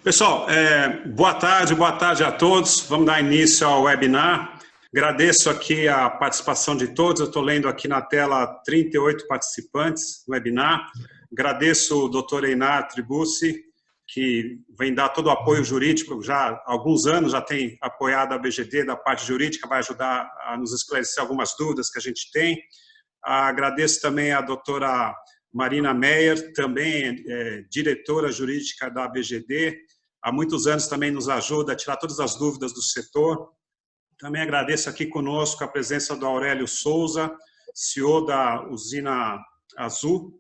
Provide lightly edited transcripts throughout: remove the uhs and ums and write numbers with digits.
Pessoal, boa tarde a todos. Vamos dar início ao webinar. Agradeço aqui a participação de todos. Eu estou lendo aqui na tela 38 participantes do webinar. Agradeço o Dr. Einar Tribucci, que vem dar todo o apoio jurídico, já há alguns anos já tem apoiado a BGD da parte jurídica, vai ajudar a nos esclarecer algumas dúvidas que a gente tem. Agradeço também a doutora Marina Meyer, também diretora jurídica da BGD, há muitos anos também nos ajuda a tirar todas as dúvidas do setor. Também agradeço aqui conosco a presença do Aurélio Souza, CEO da Usina Azul,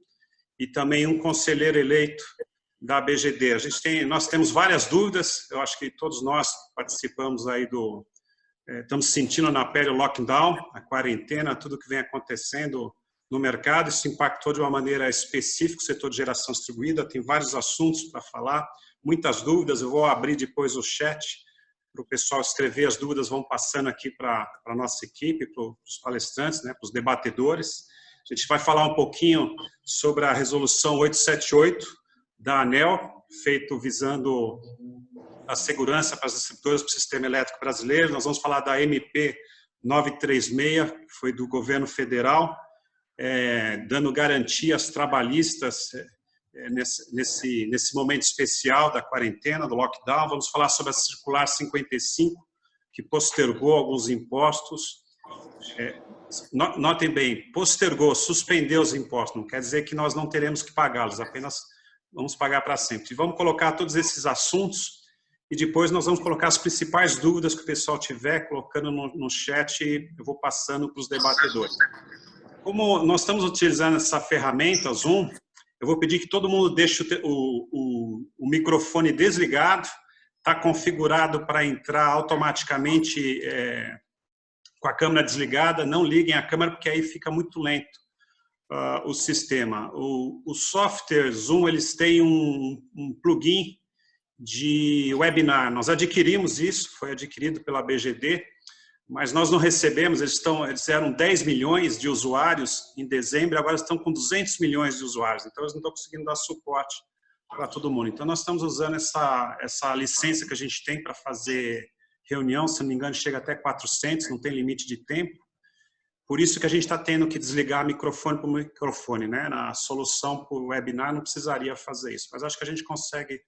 e também um conselheiro eleito da BGD. Nós temos várias dúvidas, eu acho que todos nós participamos aí estamos sentindo na pele o lockdown, a quarentena, tudo que vem acontecendo no mercado. Isso impactou de uma maneira específica o setor de geração distribuída, tem vários assuntos para falar, muitas dúvidas. Eu vou abrir depois o chat para o pessoal escrever as dúvidas, vão passando aqui para a nossa equipe, para os palestrantes, né, para os debatedores. A gente vai falar um pouquinho sobre a resolução 878 da ANEEL, feito visando a segurança para as distribuidoras do sistema elétrico brasileiro. Nós vamos falar da MP 936, que foi do governo federal, dando garantias trabalhistas nesse momento especial da quarentena, do lockdown. Vamos falar sobre a Circular 55, que postergou alguns impostos. Notem bem, postergou, suspendeu os impostos, não quer dizer que nós não teremos que pagá-los, apenas vamos pagar para sempre. E vamos colocar todos esses assuntos e depois nós vamos colocar as principais dúvidas que o pessoal tiver, colocando no chat, e eu vou passando para os debatedores. Como nós estamos utilizando essa ferramenta, Zoom, eu vou pedir que todo mundo deixe o microfone desligado, está configurado para entrar automaticamente com a câmera desligada, não liguem a câmera porque aí fica muito lento o sistema. O software Zoom, eles têm um plugin de webinar, nós adquirimos isso, foi adquirido pela BGD, mas nós não recebemos, eles eram 10 milhões de usuários em dezembro, agora estão com 200 milhões de usuários, então eles não estão conseguindo dar suporte para todo mundo. Então nós estamos usando essa licença que a gente tem para fazer reunião, se não me engano chega até 400, não tem limite de tempo, por isso que a gente está tendo que desligar microfone por microfone, né? Na solução por webinar não precisaria fazer isso, mas acho que a gente consegue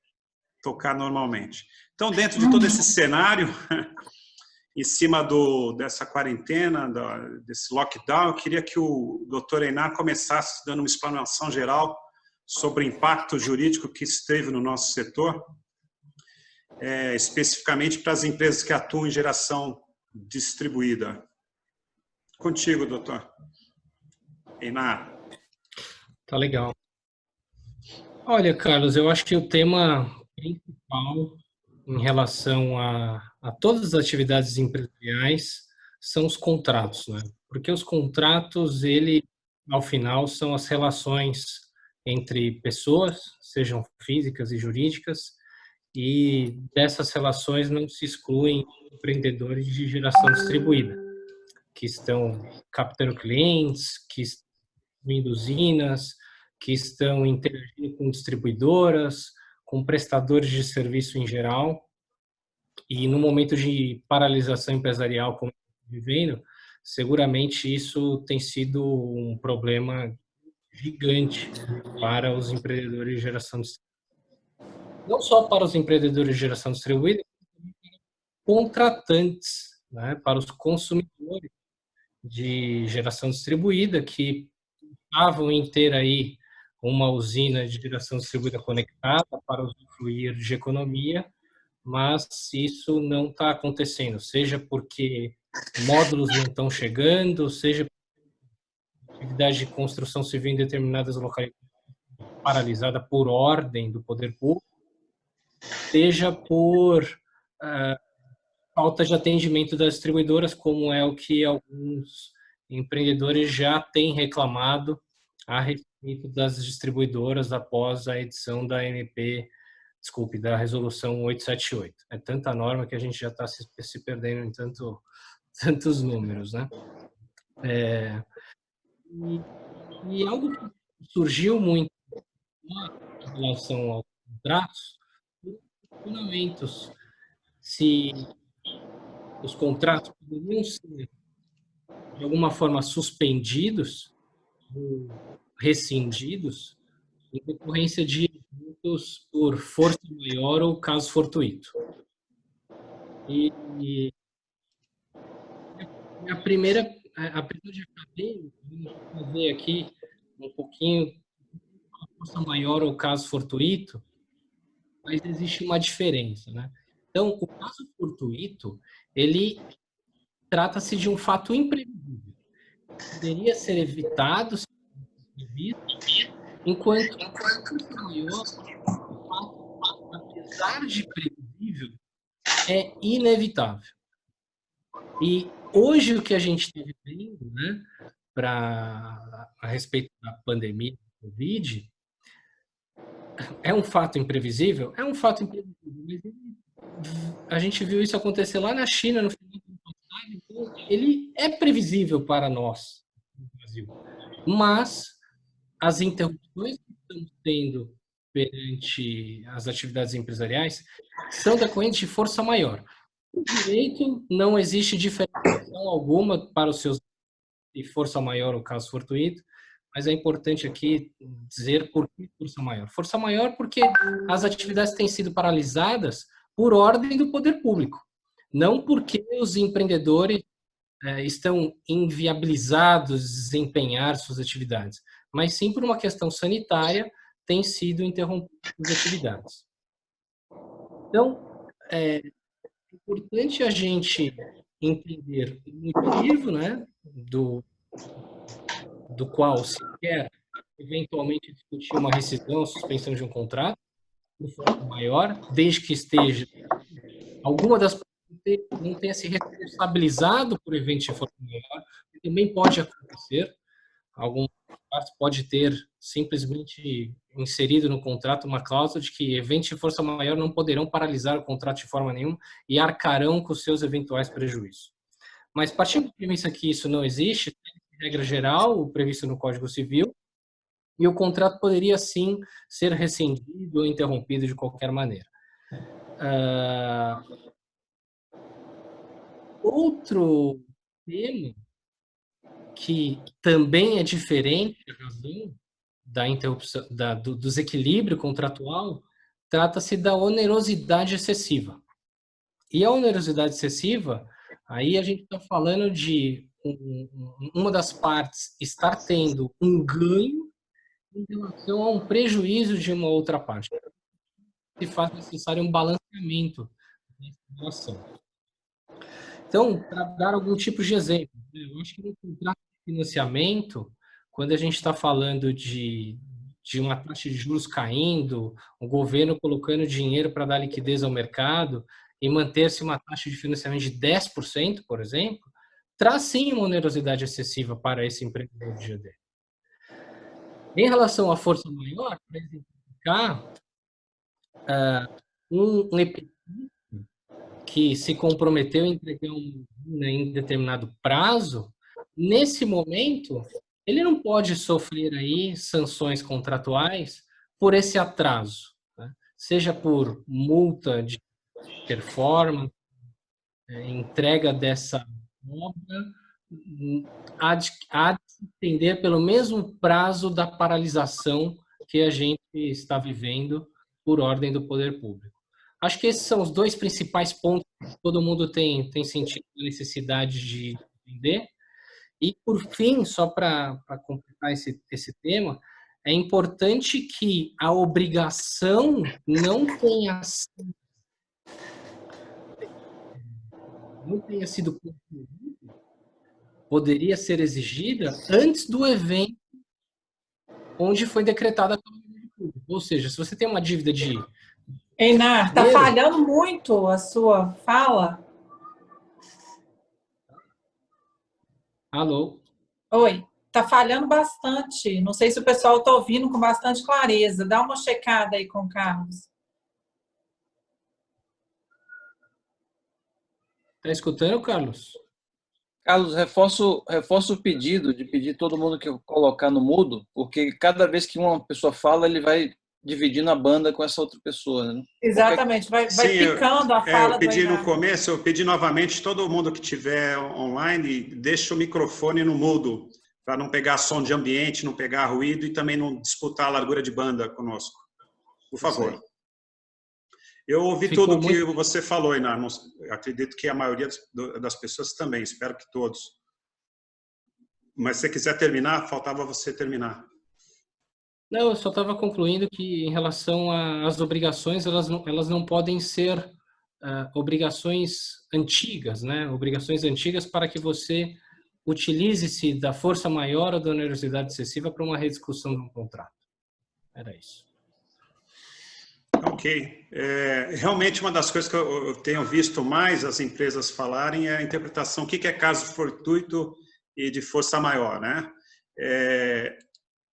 tocar normalmente. Então, dentro de todo esse cenário, em cima dessa quarentena, desse lockdown, eu queria que o Dr. Einar começasse dando uma explanação geral sobre o impacto jurídico que esteve no nosso setor, especificamente para as empresas que atuam em geração distribuída. Contigo, doutor Einar. Tá legal. Olha, Carlos, eu acho que o tema principal em relação a todas as atividades empresariais são os contratos, né? Porque os contratos, ao final, são as relações entre pessoas, sejam físicas e jurídicas, e dessas relações não se excluem empreendedores de geração distribuída, que estão captando clientes, que estão construindo usinas, que estão interagindo com distribuidoras, com prestadores de serviço em geral. E no momento de paralisação empresarial como estamos vivendo, seguramente isso tem sido um problema gigante para os empreendedores de geração distribuída. Não só para os empreendedores de geração distribuída, contratantes, né, para os consumidores de geração distribuída que estavam em ter aí uma usina de geração distribuída conectada para usufruir de economia, mas isso não está acontecendo, seja porque módulos não estão chegando, seja porque a atividade de construção civil em determinadas localidades paralisada por ordem do poder público, seja por falta de atendimento das distribuidoras, como é o que alguns empreendedores já têm reclamado a respeito das distribuidoras após a edição da da resolução 878. É tanta norma que a gente já está se perdendo em tantos números, né? E algo que surgiu muito em relação aos contratos, questionamentos se os contratos poderiam ser, de alguma forma, suspendidos ou rescindidos em decorrência de eventos por força maior ou caso fortuito. E a primeira, apesar de acadêmico, vamos fazer aqui um pouquinho força maior ou caso fortuito, mas existe uma diferença, né? Então, o caso fortuito, ele trata-se de um fato imprevisível. Poderia ser evitado, se previsto, enquanto força maior, o fato, apesar de previsível, é inevitável. E hoje o que a gente está vivendo, né, a respeito da pandemia do Covid, é um fato imprevisível? É um fato imprevisível, mas a gente viu isso acontecer lá na China no final do ano passado, então ele é previsível para nós no Brasil. Mas as interrupções que estamos tendo perante as atividades empresariais são decorrentes de força maior. No direito, não existe diferenciação alguma para os seus de força maior ou caso fortuito, mas é importante aqui dizer por que força maior. Força maior porque as atividades têm sido paralisadas por ordem do poder público, não porque os empreendedores estão inviabilizados de desempenhar suas atividades, mas sim por uma questão sanitária têm sido interrompidas as atividades. Então, é importante a gente entender o motivo, né, do qual se quer eventualmente discutir uma rescisão, suspensão de um contrato, por força maior, desde que esteja alguma das partes não tenha se responsabilizado por evento de força maior, que também pode acontecer. Alguma parte pode ter simplesmente inserido no contrato uma cláusula de que eventos de força maior não poderão paralisar o contrato de forma nenhuma e arcarão com seus eventuais prejuízos. Mas partindo da premissa que isso não existe, regra geral, o previsto no Código Civil, e o contrato poderia sim ser rescindido ou interrompido de qualquer maneira. Outro tema que também é diferente da razão da interrupção, do desequilíbrio contratual, trata-se da onerosidade excessiva. E a onerosidade excessiva, aí a gente está falando de uma das partes estar tendo um ganho em relação a um prejuízo de uma outra parte. Se faz necessário um balanceamento nessa relação. Então, para dar algum tipo de exemplo, eu acho que no contrato de financiamento, quando a gente está falando de uma taxa de juros caindo, o governo colocando dinheiro para dar liquidez ao mercado e manter-se uma taxa de financiamento de 10%, por exemplo, traz sim uma onerosidade excessiva para esse empreendedor de GD. Em relação à força maior, para exemplificar, um EPI que se comprometeu a entregar uma usina em determinado prazo, nesse momento, ele não pode sofrer aí sanções contratuais por esse atraso, né? Seja por multa de performance, entrega dessa obra, há de se estender pelo mesmo prazo da paralisação que a gente está vivendo por ordem do poder público. Acho que esses são os dois principais pontos que todo mundo tem sentido a necessidade de entender. E, por fim, só para completar esse tema, é importante que a obrigação não tenha sido concluída, poderia ser exigida antes do evento onde foi decretada a calamidade pública. Ou seja, se você tem uma dívida de... Einar, está falhando muito a sua fala. Alô? Oi, está falhando bastante. Não sei se o pessoal está ouvindo com bastante clareza. Dá uma checada aí com o Carlos. Está escutando, Carlos? Carlos, reforço o pedido de pedir todo mundo que colocar no mudo, porque cada vez que uma pessoa fala, ele vai dividindo a banda com essa outra pessoa, né? Exatamente, vai Sim, picando a fala eu pedi do no Einar. começo, eu pedi novamente, todo mundo que estiver online, deixa o microfone no mudo, para não pegar som de ambiente, não pegar ruído e também não disputar a largura de banda conosco. Por favor. Eu ouvi Ficou tudo que muito... você falou, Iná. Acredito que a maioria das pessoas também, espero que todos. Mas se você quiser terminar, faltava você terminar. Não, eu só estava concluindo que, em relação às obrigações, elas não podem ser obrigações antigas, né? Obrigações antigas para que você utilize-se da força maior ou da onerosidade excessiva para uma rediscussão de um contrato. Era isso. Ok. Realmente, uma das coisas que eu tenho visto mais as empresas falarem é a interpretação, o que é caso fortuito e de força maior, né?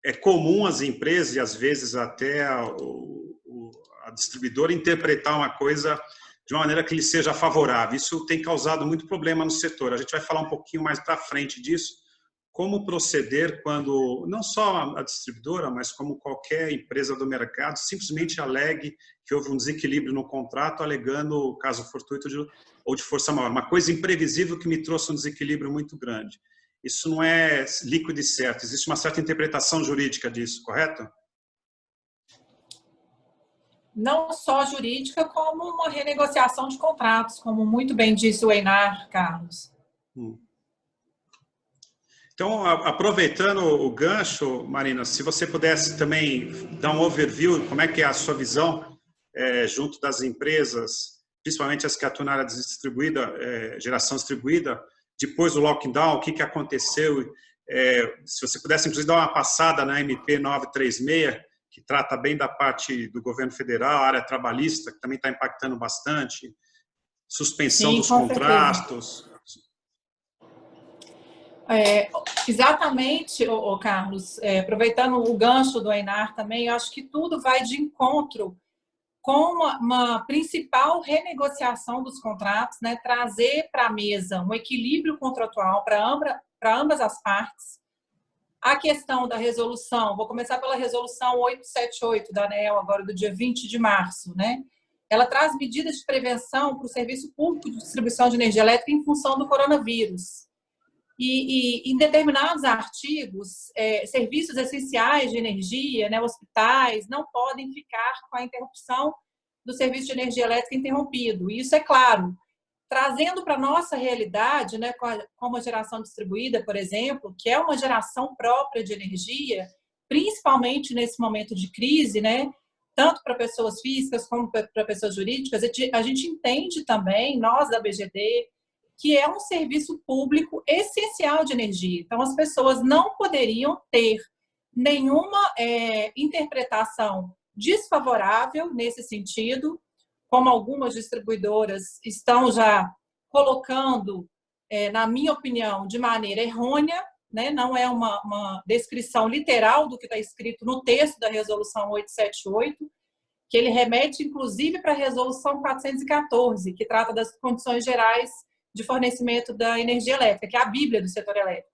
É comum as empresas, e às vezes até a distribuidora, interpretar uma coisa de uma maneira que lhe seja favorável. Isso tem causado muito problema no setor. A gente vai falar um pouquinho mais para frente disso, como proceder quando, não só a distribuidora, mas como qualquer empresa do mercado, simplesmente alegue que houve um desequilíbrio no contrato, alegando caso fortuito ou de força maior. Uma coisa imprevisível que me trouxe um desequilíbrio muito grande. Isso não é líquido e certo, existe uma certa interpretação jurídica disso, correto? Não só jurídica, como uma renegociação de contratos, como muito bem disse o Einar, Carlos. Então, aproveitando o gancho, Marina, se você pudesse também dar um overview, como é que é a sua visão junto das empresas, principalmente as que atuam na área distribuída, geração distribuída, depois do lockdown, o que aconteceu? Se você pudesse, inclusive, dar uma passada na MP 936, que trata bem da parte do governo federal, a área trabalhista, que também está impactando bastante, suspensão Sim, dos com contratos. Exatamente, Carlos, aproveitando o gancho do Einar também, eu acho que tudo vai de encontro com uma principal renegociação dos contratos, né, trazer para a mesa um equilíbrio contratual para ambas as partes. A questão da resolução, vou começar pela resolução 878 da ANEEL, agora do dia 20 de março, né? Ela traz medidas de prevenção para o serviço público de distribuição de energia elétrica em função do coronavírus. E em determinados artigos, serviços essenciais de energia, né, hospitais, não podem ficar com a interrupção do serviço de energia elétrica interrompido. E isso é claro, trazendo para a nossa realidade, né, como a geração distribuída, por exemplo, que é uma geração própria de energia, principalmente nesse momento de crise, né, tanto para pessoas físicas como para pessoas jurídicas, a gente entende também, nós da BGD, que é um serviço público essencial de energia. Então, as pessoas não poderiam ter nenhuma interpretação desfavorável nesse sentido, como algumas distribuidoras estão já colocando, na minha opinião, de maneira errônea, né? Não é uma descrição literal do que está escrito no texto da Resolução 878, que ele remete, inclusive, para a Resolução 414, que trata das condições gerais de fornecimento da energia elétrica, que é a Bíblia do setor elétrico.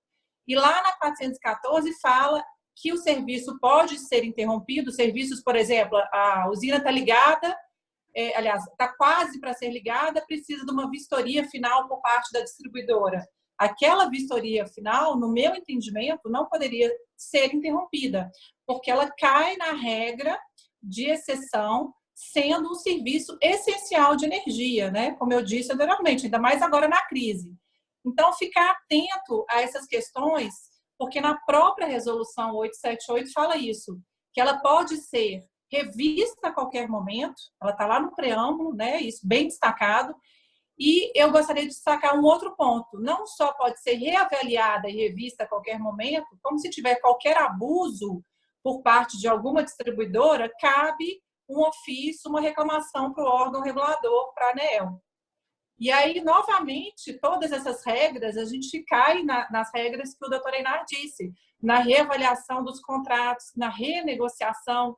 E lá na 414 fala que o serviço pode ser interrompido, serviços, por exemplo, a usina está ligada, aliás, está quase para ser ligada, precisa de uma vistoria final por parte da distribuidora. Aquela vistoria final, no meu entendimento, não poderia ser interrompida, porque ela cai na regra de exceção, sendo um serviço essencial de energia, né? Como eu disse anteriormente, ainda mais agora na crise. Então, ficar atento a essas questões, porque na própria resolução 878 fala isso, que ela pode ser revista a qualquer momento, ela está lá no preâmbulo, né? Isso bem destacado. E eu gostaria de destacar um outro ponto, não só pode ser reavaliada e revista a qualquer momento, como se tiver qualquer abuso por parte de alguma distribuidora, cabe um ofício, uma reclamação para o órgão regulador, para a ANEEL. E aí, novamente, todas essas regras, a gente cai nas regras que o doutor Einar disse, na reavaliação dos contratos, na renegociação,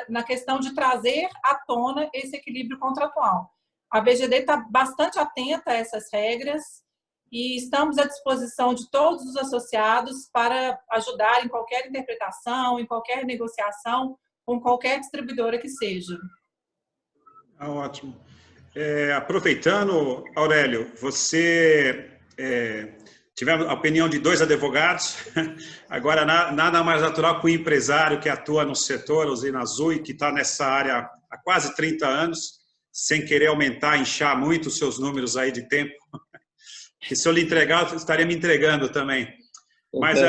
na questão de trazer à tona esse equilíbrio contratual. A BGD está bastante atenta a essas regras e estamos à disposição de todos os associados para ajudar em qualquer interpretação, em qualquer negociação, com qualquer distribuidora que seja. Ótimo. Aproveitando, Aurélio, você tivemos a opinião de dois advogados, agora nada mais natural que o empresário que atua no setor, Usina Azul, e que está nessa área há quase 30 anos, sem querer aumentar, inchar muito os seus números aí de tempo, que se eu lhe entregar, eu estaria me entregando também. Mas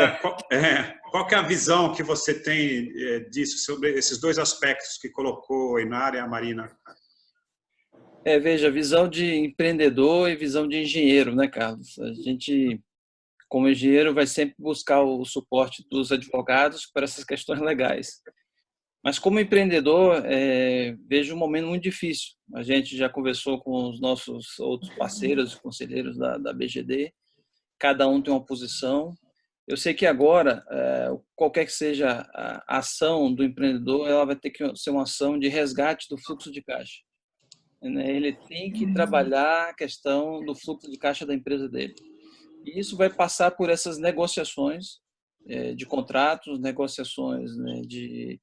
qual que é a visão que você tem disso, sobre esses dois aspectos que colocou a Einar e a Marina? Veja, visão de empreendedor e visão de engenheiro, né, Carlos? A gente, como engenheiro, vai sempre buscar o suporte dos advogados para essas questões legais. Mas como empreendedor, vejo um momento muito difícil. A gente já conversou com os nossos outros parceiros, conselheiros da BGD, cada um tem uma posição. Eu sei que agora, qualquer que seja a ação do empreendedor, ela vai ter que ser uma ação de resgate do fluxo de caixa. Ele tem que trabalhar a questão do fluxo de caixa da empresa dele. E isso vai passar por essas negociações de contratos, negociações, né, de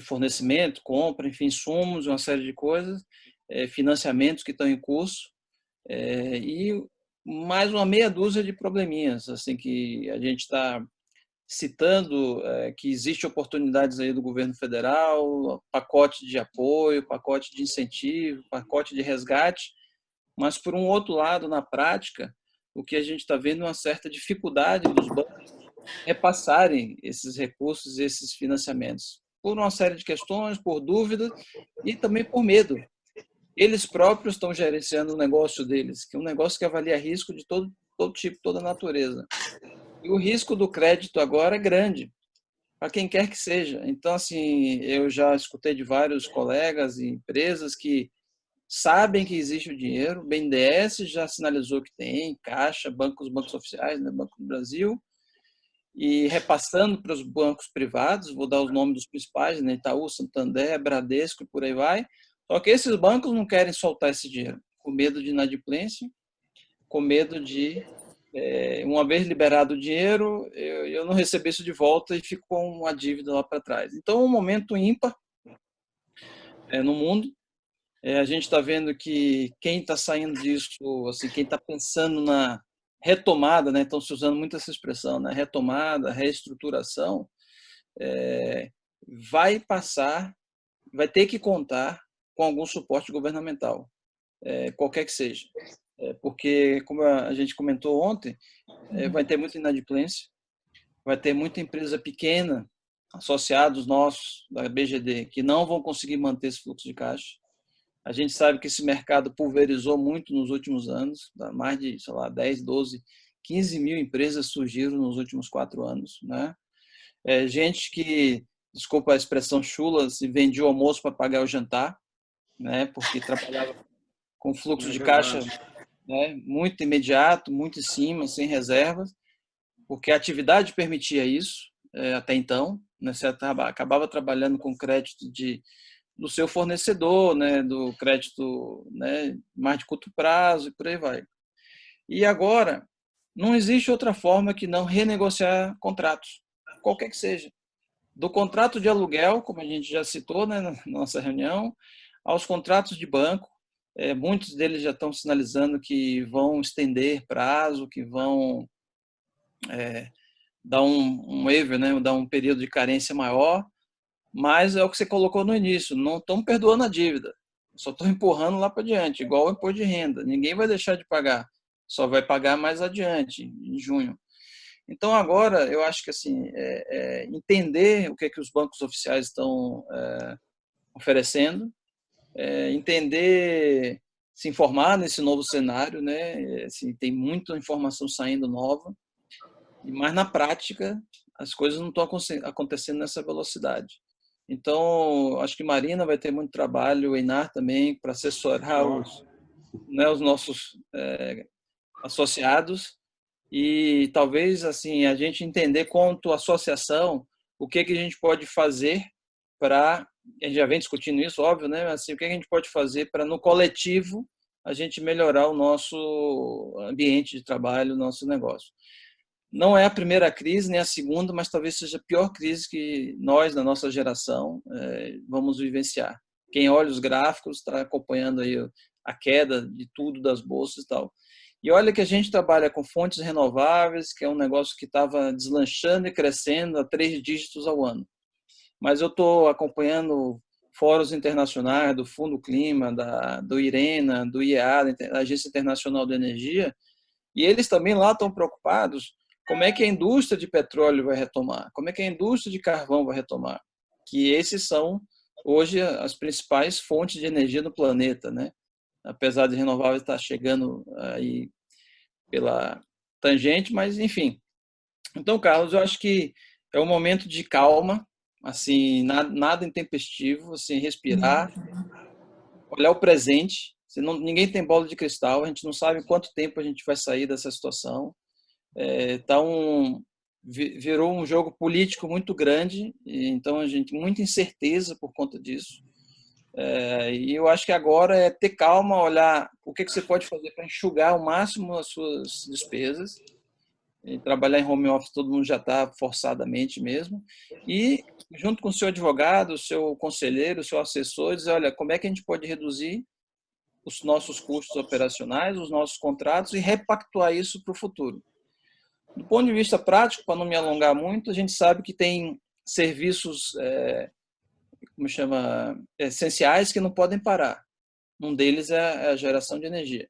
fornecimento, compra, enfim, insumos, uma série de coisas, financiamentos que estão em curso, e mais uma meia dúzia de probleminhas, assim, que a gente está citando, que existe oportunidades aí do governo federal, pacote de apoio, pacote de incentivo, pacote de resgate, mas por um outro lado, na prática, o que a gente está vendo é uma certa dificuldade dos bancos repassarem esses recursos, esses financiamentos, por uma série de questões, por dúvidas e também por medo. Eles próprios estão gerenciando o negócio deles, que é um negócio que avalia risco de todo tipo, toda natureza. E o risco do crédito agora é grande, para quem quer que seja. Então, assim, eu já escutei de vários colegas e empresas que sabem que existe o dinheiro, o BNDES já sinalizou que tem, Caixa, os bancos oficiais, né, Banco do Brasil, e repassando para os bancos privados, vou dar os nomes dos principais, né, Itaú, Santander, Bradesco e por aí vai. Só que esses bancos não querem soltar esse dinheiro, com medo de inadimplência, com medo de, uma vez liberado o dinheiro, eu não receber isso de volta e fico com uma dívida lá para trás. Então, é um momento ímpar no mundo. A gente está vendo que quem está saindo disso, assim, quem está pensando na retomada, né, estão se usando muito essa expressão, né, retomada, reestruturação, vai ter que contar com algum suporte governamental, qualquer que seja. Porque, como a gente comentou ontem, vai ter muita inadimplência, vai ter muita empresa pequena, associados nossos, da BGD, que não vão conseguir manter esse fluxo de caixa. A gente sabe que esse mercado pulverizou muito nos últimos anos, mais de, 10, 12, 15 mil empresas surgiram nos últimos 4 anos, né? Gente que, desculpa a expressão chula, se vendia o almoço para pagar o jantar, né? Porque trabalhava com fluxo de caixa, né, muito imediato, muito em cima, sem reservas, porque a atividade permitia isso até então, né? Você acabava trabalhando com crédito do seu fornecedor, né, do crédito, né, mais de curto prazo e por aí vai. E agora, não existe outra forma que não renegociar contratos, qualquer que seja. Do contrato de aluguel, como a gente já citou, né, na nossa reunião, aos contratos de banco. Muitos deles já estão sinalizando que vão estender prazo, que vão dar um waiver, né, dar um período de carência maior. Mas é o que você colocou no início, não estão perdoando a dívida, só estão empurrando lá para diante, igual o imposto de renda. Ninguém vai deixar de pagar, só vai pagar mais adiante, em junho. Então, agora, eu acho que assim, entender o que os bancos oficiais estão oferecendo, entender, se informar nesse novo cenário, né? Assim, tem muita informação saindo nova, mas na prática as coisas não estão acontecendo nessa velocidade. Então, acho que Marina vai ter muito trabalho, o Einar também, para assessorar os nossos associados e talvez assim a gente entender quanto associação, o que a gente pode fazer para, a gente já vem discutindo isso, óbvio, né? Assim, o que a gente pode fazer para, no coletivo, a gente melhorar o nosso ambiente de trabalho, o nosso negócio. não é a primeira crise, nem a segunda, mas talvez seja a pior crise que nós, na nossa geração, vamos vivenciar. Quem olha os gráficos está acompanhando aí a queda de tudo das bolsas e tal. E olha que a gente trabalha com fontes renováveis, que é um negócio que estava deslanchando e crescendo a 3 dígitos ao ano. Mas eu estou acompanhando fóruns internacionais do Fundo Clima, do IRENA, do IEA, da Agência Internacional de Energia, e eles também lá estão preocupados como é que a indústria de petróleo vai retomar, como é que a indústria de carvão vai retomar, que esses são hoje as principais fontes de energia no planeta, né? Apesar de renováveis estar chegando aí pela tangente, mas enfim. Então, Carlos, eu acho que é um momento de calma, assim, nada intempestivo, assim, respirar, olhar o presente. Ninguém tem bola de cristal, a gente não sabe quanto tempo a gente vai sair dessa situação. Então, virou um jogo político muito grande, então a gente muita incerteza por conta disso. E eu acho que agora é ter calma, olhar o que você pode fazer para enxugar ao máximo as suas despesas. E trabalhar em home office todo mundo já está forçadamente mesmo. E junto com o seu advogado, o seu conselheiro, o seu assessor, dizer, olha, como é que a gente pode reduzir os nossos custos operacionais, os nossos contratos e repactuar isso para o futuro. Do ponto de vista prático, para não me alongar muito, a gente sabe que tem serviços como chama, essenciais que não podem parar. Um deles é a geração de energia.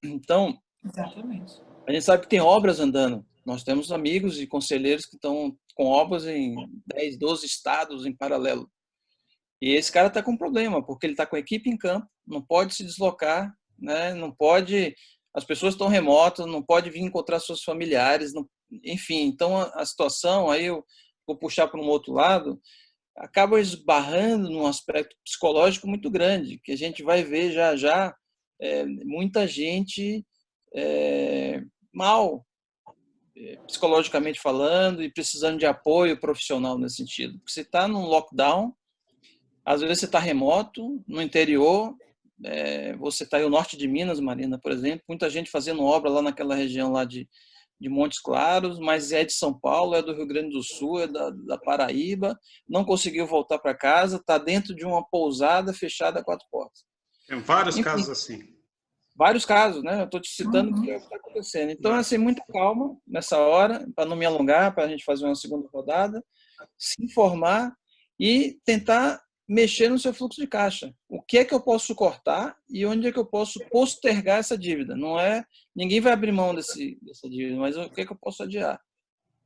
Então, exatamente, a gente sabe que tem obras andando. Nós temos amigos e conselheiros que estão com obras em 10, 12 estados em paralelo. E esse cara está com um problema, porque ele está com a equipe em campo, não pode se deslocar, né? Não pode, as pessoas estão remotas, não pode vir encontrar seus familiares, não, enfim. Então, a situação, aí eu vou puxar para um outro lado, acaba esbarrando num aspecto psicológico muito grande, que a gente vai ver já muita gente mal, psicologicamente falando, e precisando de apoio profissional nesse sentido. Porque você está num lockdown, às vezes você está remoto, no interior, você está aí no norte de Minas, Marina, por exemplo, muita gente fazendo obra lá naquela região lá de Montes Claros, mas é de São Paulo, é do Rio Grande do Sul, é da Paraíba, não conseguiu voltar para casa, está dentro de uma pousada fechada a 4 portas. Tem vários Enfim, casos assim. Vários casos, né? Eu estou te citando o que está acontecendo. Então, assim, muita calma nessa hora, para não me alongar, para a gente fazer uma segunda rodada, se informar e tentar mexer no seu fluxo de caixa. O que é que eu posso cortar e onde é que eu posso postergar essa dívida? Não é, ninguém vai abrir mão dessa dívida, mas o que é que eu posso adiar?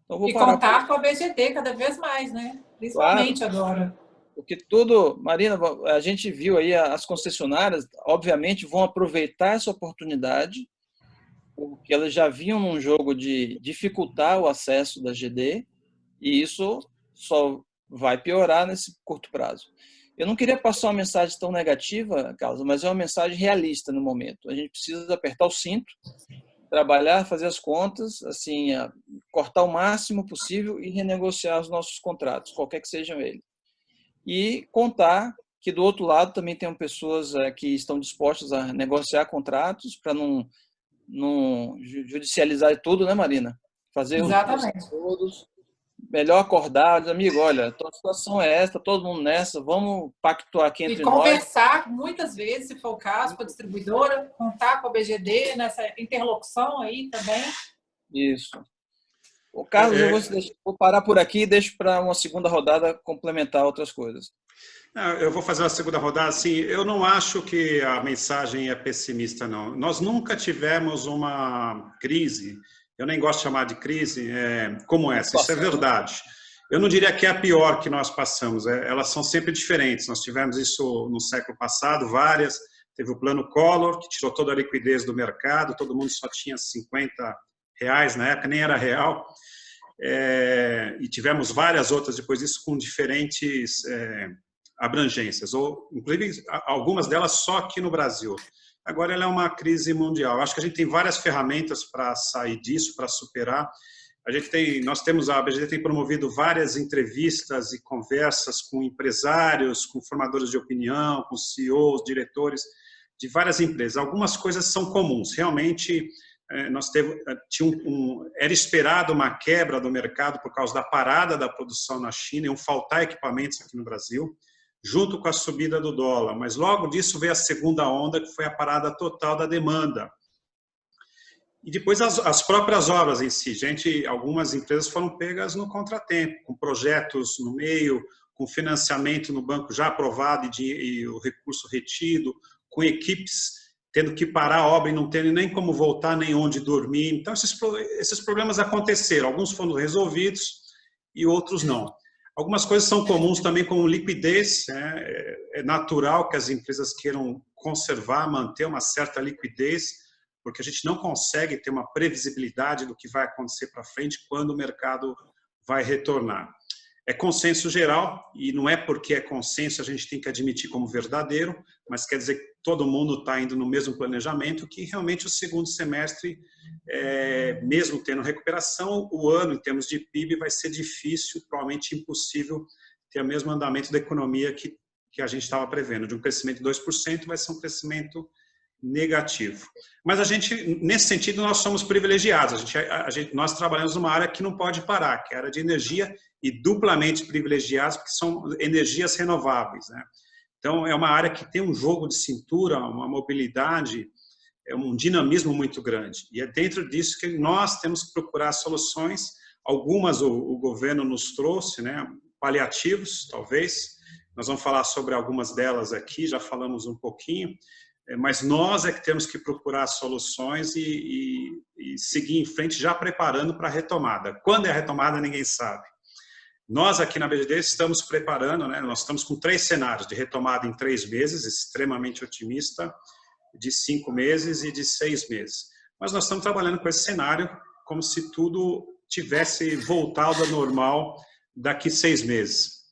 Então, vou parar contar com a BGT cada vez mais, né? Principalmente claro. Agora. Porque tudo, Marina, a gente viu aí as concessionárias, obviamente, vão aproveitar essa oportunidade, porque elas já vinham num jogo de dificultar o acesso da GD, e isso só vai piorar nesse curto prazo. Eu não queria passar uma mensagem tão negativa, Carlos, mas é uma mensagem realista no momento. A gente precisa apertar o cinto, trabalhar, fazer as contas, assim, cortar o máximo possível e renegociar os nossos contratos, qualquer que sejam eles. E contar que do outro lado também tem pessoas que estão dispostas a negociar contratos para não judicializar tudo, né, Marina? Fazer os todos. Melhor acordar, dizer, amigo, olha, a situação é essa, todo mundo nessa, vamos pactuar aqui entre nós. E conversar muitas vezes, se for o caso, com a distribuidora, contar com a BGD nessa interlocução aí também. Isso. O Carlos, eu vou parar por aqui e deixo para uma segunda rodada complementar outras coisas. Eu vou fazer uma segunda rodada. Assim, eu não acho que a mensagem é pessimista, não. Nós nunca tivemos uma crise, eu nem gosto de chamar de crise, como essa. Isso é verdade. Eu não diria que é a pior que nós passamos. Elas são sempre diferentes. Nós tivemos isso no século passado, várias. Teve o plano Collor, que tirou toda a liquidez do mercado. Todo mundo só tinha R$50 na época, nem era real. E tivemos várias outras depois disso com diferentes abrangências, ou inclusive algumas delas só aqui no Brasil. Agora ela é uma crise mundial. Acho que a gente tem várias ferramentas para sair disso, para superar. A BGD tem promovido várias entrevistas e conversas com empresários, com formadores de opinião, com CEOs, diretores de várias empresas. Algumas coisas são comuns. Realmente, era esperado uma quebra do mercado por causa da parada da produção na China, iam faltar equipamentos aqui no Brasil, junto com a subida do dólar. Mas logo disso veio a segunda onda, que foi a parada total da demanda. E depois as próprias obras em si. Algumas empresas foram pegas no contratempo, com projetos no meio, com financiamento no banco já aprovado e o recurso retido, com equipes tendo que parar a obra e não tendo nem como voltar, nem onde dormir. Então, esses problemas aconteceram. Alguns foram resolvidos e outros não. Algumas coisas são comuns também, como liquidez. É natural que as empresas queiram conservar, manter uma certa liquidez, porque a gente não consegue ter uma previsibilidade do que vai acontecer para frente quando o mercado vai retornar. É consenso geral, e não é porque é consenso a gente tem que admitir como verdadeiro, mas quer dizer que todo mundo está indo no mesmo planejamento, que realmente o segundo semestre, mesmo tendo recuperação, o ano, em termos de PIB, vai ser difícil, provavelmente impossível, ter o mesmo andamento da economia que a gente estava prevendo. De um crescimento de 2%, vai ser um crescimento negativo. Mas nesse sentido, nós somos privilegiados. Nós trabalhamos numa área que não pode parar, que é a área de energia, e duplamente privilegiados, porque são energias renováveis, né? Então, é uma área que tem um jogo de cintura, uma mobilidade, um dinamismo muito grande. E é dentro disso que nós temos que procurar soluções. Algumas o governo nos trouxe, né? Paliativos, talvez. Nós vamos falar sobre algumas delas aqui, já falamos um pouquinho. Mas nós é que temos que procurar soluções e seguir em frente, já preparando para a retomada. Quando é a retomada, ninguém sabe. Nós aqui na BGD estamos preparando, né? Nós estamos com 3 cenários de retomada em 3 meses, extremamente otimista, de 5 meses e de 6 meses. Mas nós estamos trabalhando com esse cenário como se tudo tivesse voltado ao normal daqui 6 meses.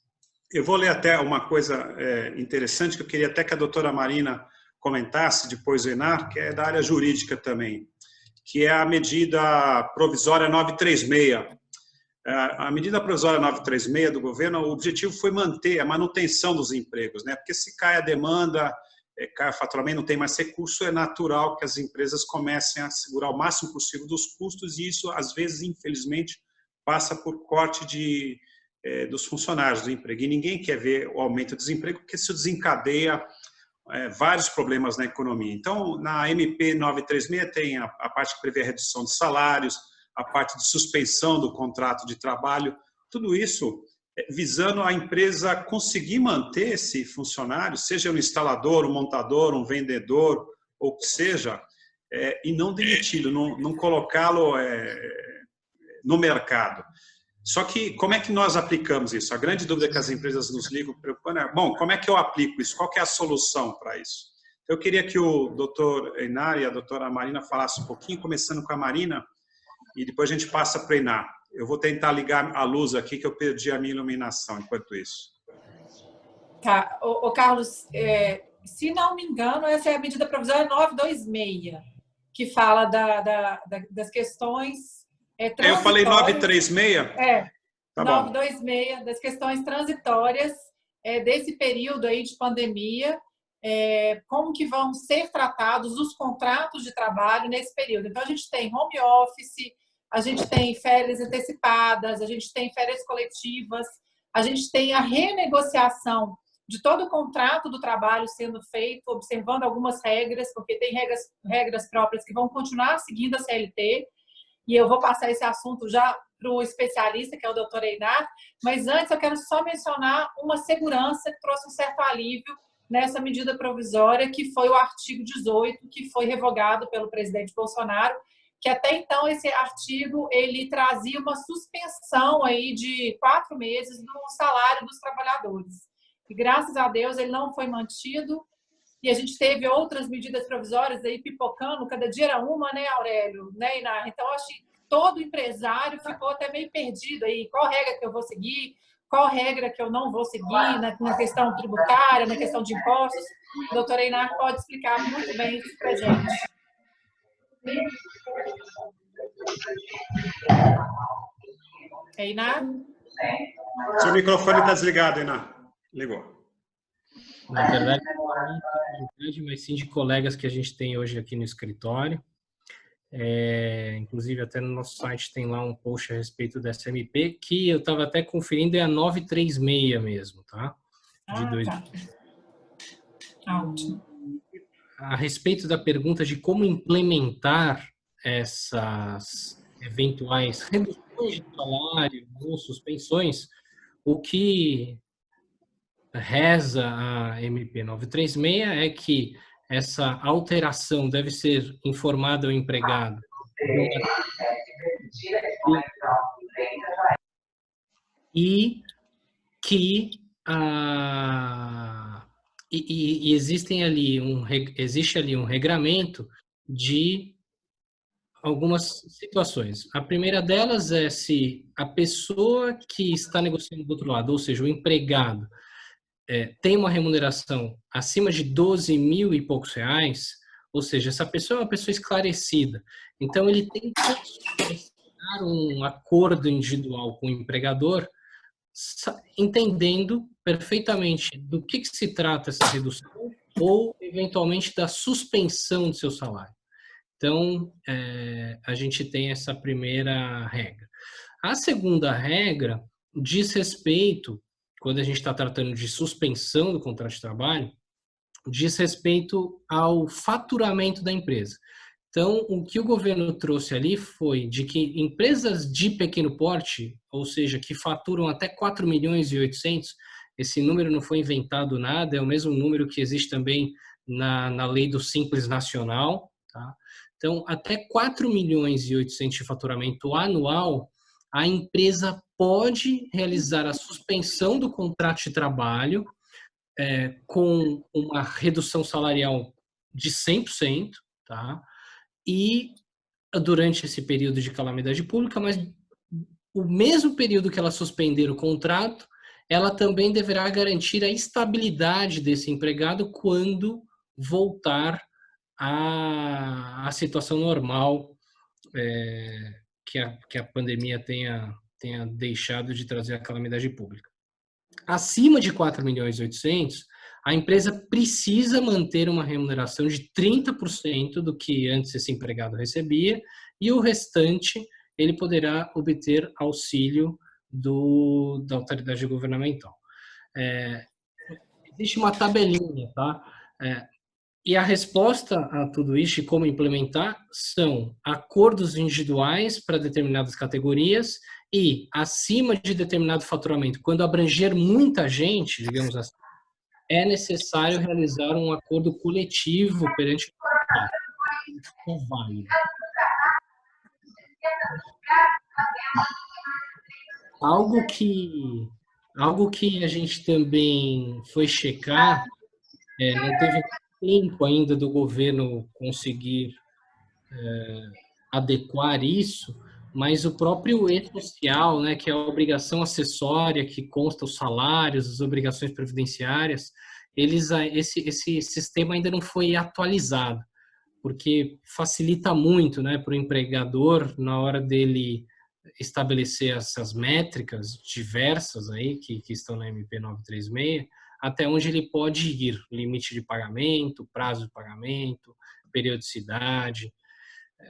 Eu vou ler até uma coisa interessante que eu queria até que a doutora Marina comentasse, depois o Enar, que é da área jurídica também, que é a medida provisória 936. A medida provisória 936 do governo, o objetivo foi manter a manutenção dos empregos, né? Porque se cai a demanda, cai o faturamento, não tem mais recurso, é natural que as empresas comecem a segurar o máximo possível dos custos, e isso, às vezes, infelizmente, passa por corte dos funcionários do emprego. E ninguém quer ver o aumento do desemprego, porque isso desencadeia vários problemas na economia. Então, na MP 936 tem a parte que prevê a redução de salários, a parte de suspensão do contrato de trabalho, tudo isso visando a empresa conseguir manter esse funcionário, seja um instalador, um montador, um vendedor, ou o que seja, e não demiti-lo, não colocá-lo no mercado. Só que como é que nós aplicamos isso? A grande dúvida que as empresas nos ligam preocupando é, bom, como é que eu aplico isso? Qual que é a solução para isso? Eu queria que o doutor Enar e a doutora Marina falassem um pouquinho, começando com a Marina, e depois a gente passa para o Enar. Eu vou tentar ligar a luz aqui, que eu perdi a minha iluminação enquanto isso. Tá. Ô, Carlos, se não me engano, essa é a medida provisória 926, que fala das questões transitórias. Eu falei 936? Tá 926, das questões transitórias desse período aí de pandemia, como que vão ser tratados os contratos de trabalho nesse período. Então, a gente tem home office, a gente tem férias antecipadas, a gente tem férias coletivas, a gente tem a renegociação de todo o contrato do trabalho sendo feito, observando algumas regras, porque tem regras próprias que vão continuar seguindo a CLT, e eu vou passar esse assunto já para o especialista, que é o doutor Enar, mas antes eu quero só mencionar uma segurança que trouxe um certo alívio nessa medida provisória, que foi o artigo 18, que foi revogado pelo presidente Bolsonaro, que até então esse artigo ele trazia uma suspensão aí de 4 meses no salário dos trabalhadores. E graças a Deus ele não foi mantido, e a gente teve outras medidas provisórias aí pipocando, cada dia era uma, né, Aurélio? Né, Inar? Então, acho que todo empresário ficou até meio perdido aí, qual regra que eu vou seguir, qual regra que eu não vou seguir na questão tributária, na questão de impostos. O doutor Einar pode explicar muito bem isso para a gente. Einar? Seu microfone está desligado, Einar. Ligou. Na verdade, não é mas sim de colegas que a gente tem hoje aqui no escritório. Inclusive, até no nosso site tem lá um post a respeito dessa MP, que eu estava até conferindo, é a 936 mesmo, tá? Tá. Ótimo. A respeito da pergunta de como implementar essas eventuais reduções de salário ou suspensões, o que reza a MP 936 é que essa alteração deve ser informada ao empregado e que existe ali um regramento de algumas situações. A primeira delas é se a pessoa que está negociando do outro lado, ou seja, o empregado, tem uma remuneração acima de 12 mil e poucos reais, ou seja, essa pessoa é uma pessoa esclarecida. Então, ele tem que assinar um acordo individual com o empregador, entendendo perfeitamente do que se trata essa redução ou, eventualmente, da suspensão do seu salário. Então, a gente tem essa primeira regra. A segunda regra diz respeito, quando a gente está tratando de suspensão do contrato de trabalho, diz respeito ao faturamento da empresa. Então, o que o governo trouxe ali foi de que empresas de pequeno porte, ou seja, que faturam até 4 milhões e 800, esse número não foi inventado nada, é o mesmo número que existe também na lei do Simples Nacional, tá? Então, até 4 milhões e 800 de faturamento anual, a empresa pode realizar a suspensão do contrato de trabalho com uma redução salarial de 100%, tá? E durante esse período de calamidade pública, mas o mesmo período que ela suspender o contrato, ela também deverá garantir a estabilidade desse empregado quando voltar à situação normal que a pandemia tenha deixado de trazer a calamidade pública. Acima de 4 milhões e 800, a empresa precisa manter uma remuneração de 30% do que antes esse empregado recebia e o restante ele poderá obter auxílio da autoridade governamental. Existe uma tabelinha, tá? E a resposta a tudo isso e como implementar são acordos individuais para determinadas categorias e, acima de determinado faturamento, quando abranger muita gente, digamos assim, é necessário realizar um acordo coletivo perante o válido. Algo que a gente também foi checar, não teve tempo ainda do governo conseguir adequar isso, mas o próprio E-Social, né, que é a obrigação acessória que consta os salários, as obrigações previdenciárias, esse sistema ainda não foi atualizado, porque facilita muito, né, para o empregador na hora dele estabelecer essas métricas diversas aí que estão na MP 936, até onde ele pode ir, limite de pagamento, prazo de pagamento, periodicidade.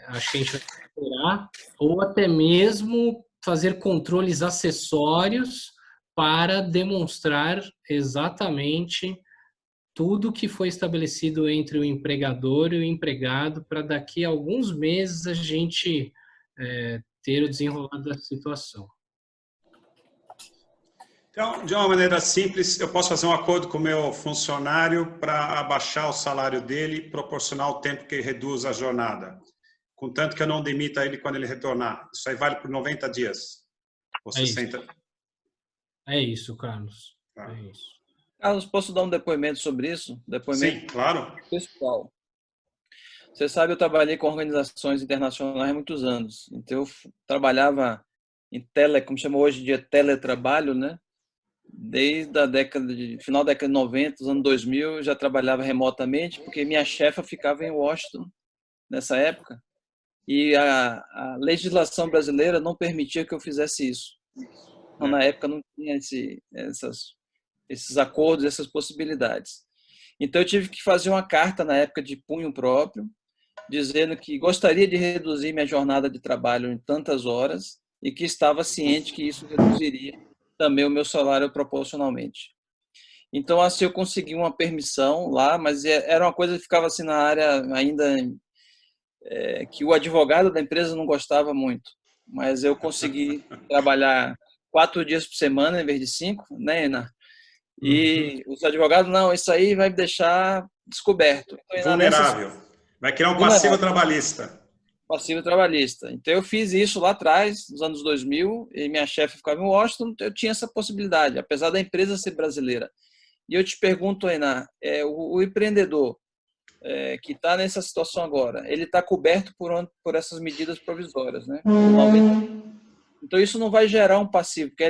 Acho que a gente vai explorar, ou até mesmo fazer controles acessórios para demonstrar exatamente tudo que foi estabelecido entre o empregador e o empregado, para daqui a alguns meses a gente ter o desenrolar da situação. Então, de uma maneira simples, eu posso fazer um acordo com o meu funcionário para abaixar o salário dele, proporcionar o tempo que ele reduz a jornada, contanto que eu não demita ele quando ele retornar. Isso aí vale por 90 dias. Ou 60. É isso, Carlos. Tá. É isso. Carlos, posso dar um depoimento sobre isso? Depoimento Sim, claro. pessoal. Você sabe, eu trabalhei com organizações internacionais há muitos anos. Então, eu trabalhava em como chama hoje em dia, teletrabalho, né? Desde a final da década de 90, os anos 2000, eu já trabalhava remotamente, porque minha chefa ficava em Washington nessa época. E a legislação brasileira não permitia que eu fizesse isso. Então, na época não tinha esses acordos, essas possibilidades. Então eu tive que fazer uma carta na época de punho próprio dizendo que gostaria de reduzir minha jornada de trabalho em tantas horas e que estava ciente que isso reduziria também o meu salário proporcionalmente. Então, assim, eu consegui uma permissão lá, mas era uma coisa que ficava assim na área ainda que o advogado da empresa não gostava muito. Mas eu consegui trabalhar 4 dias por semana em vez de 5, né, Enar? E os advogados, não, isso aí vai me deixar descoberto. Então, Vulnerável. Vai criar um passivo trabalhista. Passivo trabalhista. Então, eu fiz isso lá atrás, nos anos 2000, e minha chefe ficava em Washington, eu tinha essa possibilidade, apesar da empresa ser brasileira. E eu te pergunto, Enar, o empreendedor que está nessa situação agora, ele está coberto por essas medidas provisórias, né? Então, isso não vai gerar um passivo, porque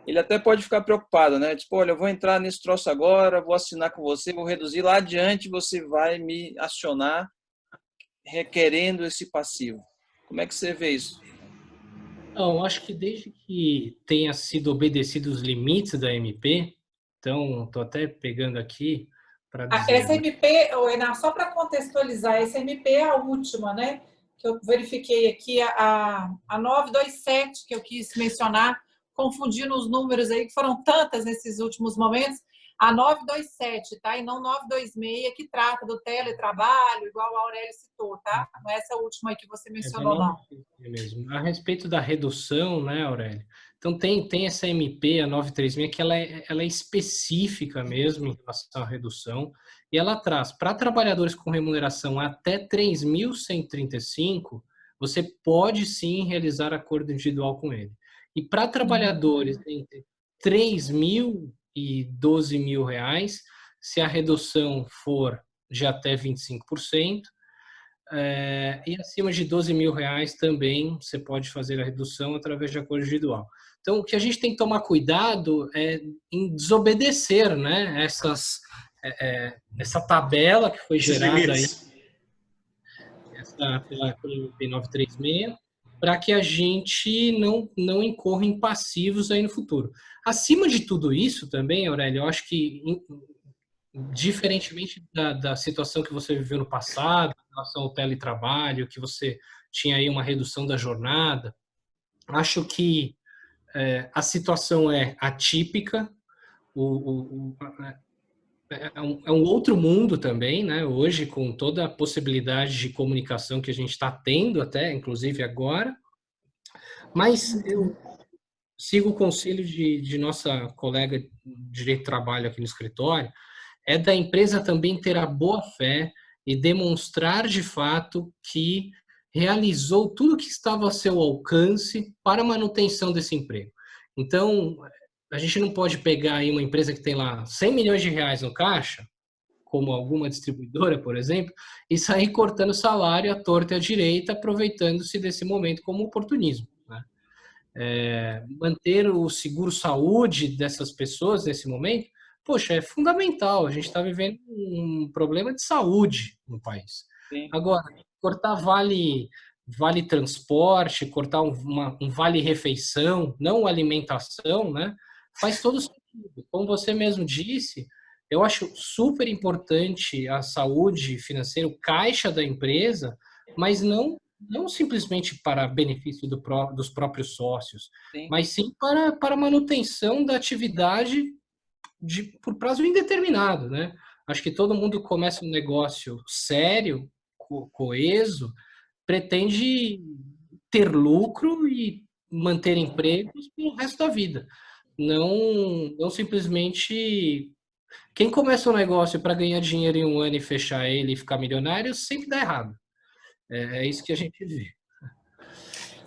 ele até pode ficar preocupado, né? Tipo, olha, eu vou entrar nesse troço agora, vou assinar com você, vou reduzir, lá adiante você vai me acionar requerendo esse passivo. Como é que você vê isso? Não, acho que desde que tenha sido obedecido os limites da MP, então, estou até pegando aqui para dizer. Essa MP, Enar, só para contextualizar, essa MP é a última, né? Que eu verifiquei aqui, a 927, que eu quis mencionar, confundindo os números aí, que foram tantas nesses últimos momentos. A 927, tá? E não 926, que trata do teletrabalho, igual a Aurélia citou, tá? Não é essa última aí que você mencionou, não. É mesmo. A respeito da redução, né, Aurélia? Então, tem essa MP, a 936, que ela é específica mesmo em relação à redução, e ela traz, para trabalhadores com remuneração até 3.135, você pode sim realizar acordo individual com ele. E para trabalhadores entre 3.000 e 12.000 reais, se a redução for de até 25%, e acima de 12.000 reais também você pode fazer a redução através de acordo individual. Então, o que a gente tem que tomar cuidado é em desobedecer, né, essa tabela que foi gerada aí, pela MP 936, para que a gente não incorra em passivos aí no futuro. Acima de tudo isso também, Aurélio, eu acho que, diferentemente da situação que você viveu no passado, em relação ao teletrabalho, que você tinha aí uma redução da jornada, acho que a situação é atípica, é um outro mundo também, né? Hoje, com toda a possibilidade de comunicação que a gente está tendo até, inclusive agora, mas eu sigo o conselho de nossa colega de direito de trabalho aqui no escritório, é da empresa também ter a boa fé e demonstrar de fato que realizou tudo que estava a seu alcance para a manutenção desse emprego. Então, a gente não pode pegar aí uma empresa que tem lá 100 milhões de reais no caixa, como alguma distribuidora, por exemplo, e sair cortando salário à torta e à direita, aproveitando-se desse momento como oportunismo, né? Manter o seguro-saúde dessas pessoas nesse momento, poxa, é fundamental. A gente está vivendo um problema de saúde no país. Sim. Agora, cortar vale transporte, cortar um vale refeição, não alimentação, né? Faz todo sentido. Como você mesmo disse, eu acho super importante a saúde financeira, o caixa da empresa, mas não simplesmente para benefício dos próprios sócios, Sim. mas sim para manutenção da atividade por prazo indeterminado, né? Acho que todo mundo começa um negócio sério, coeso, pretende ter lucro e manter empregos pelo resto da vida. Não simplesmente... Quem começa um negócio para ganhar dinheiro em um ano e fechar ele e ficar milionário, sempre dá errado. É isso que a gente vê.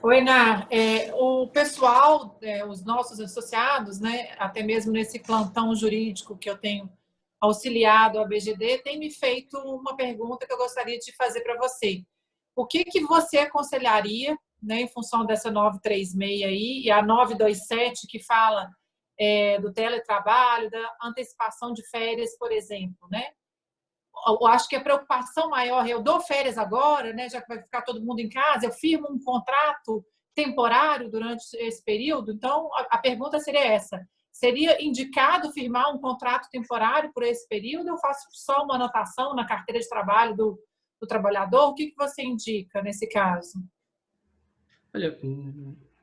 Oi, Enar, o pessoal, os nossos associados, né, até mesmo nesse plantão jurídico que eu tenho auxiliado a BGD, tem me feito uma pergunta que eu gostaria de fazer para você. O que você aconselharia, né, em função dessa 936 aí, e a 927 que fala do teletrabalho, da antecipação de férias, por exemplo, né? Eu acho que a preocupação maior, eu dou férias agora, né, já que vai ficar todo mundo em casa, eu firmo um contrato temporário durante esse período. Então, a pergunta seria essa: seria indicado firmar um contrato temporário por esse período? Eu faço só uma anotação na carteira de trabalho do trabalhador, o que você indica nesse caso? Olha,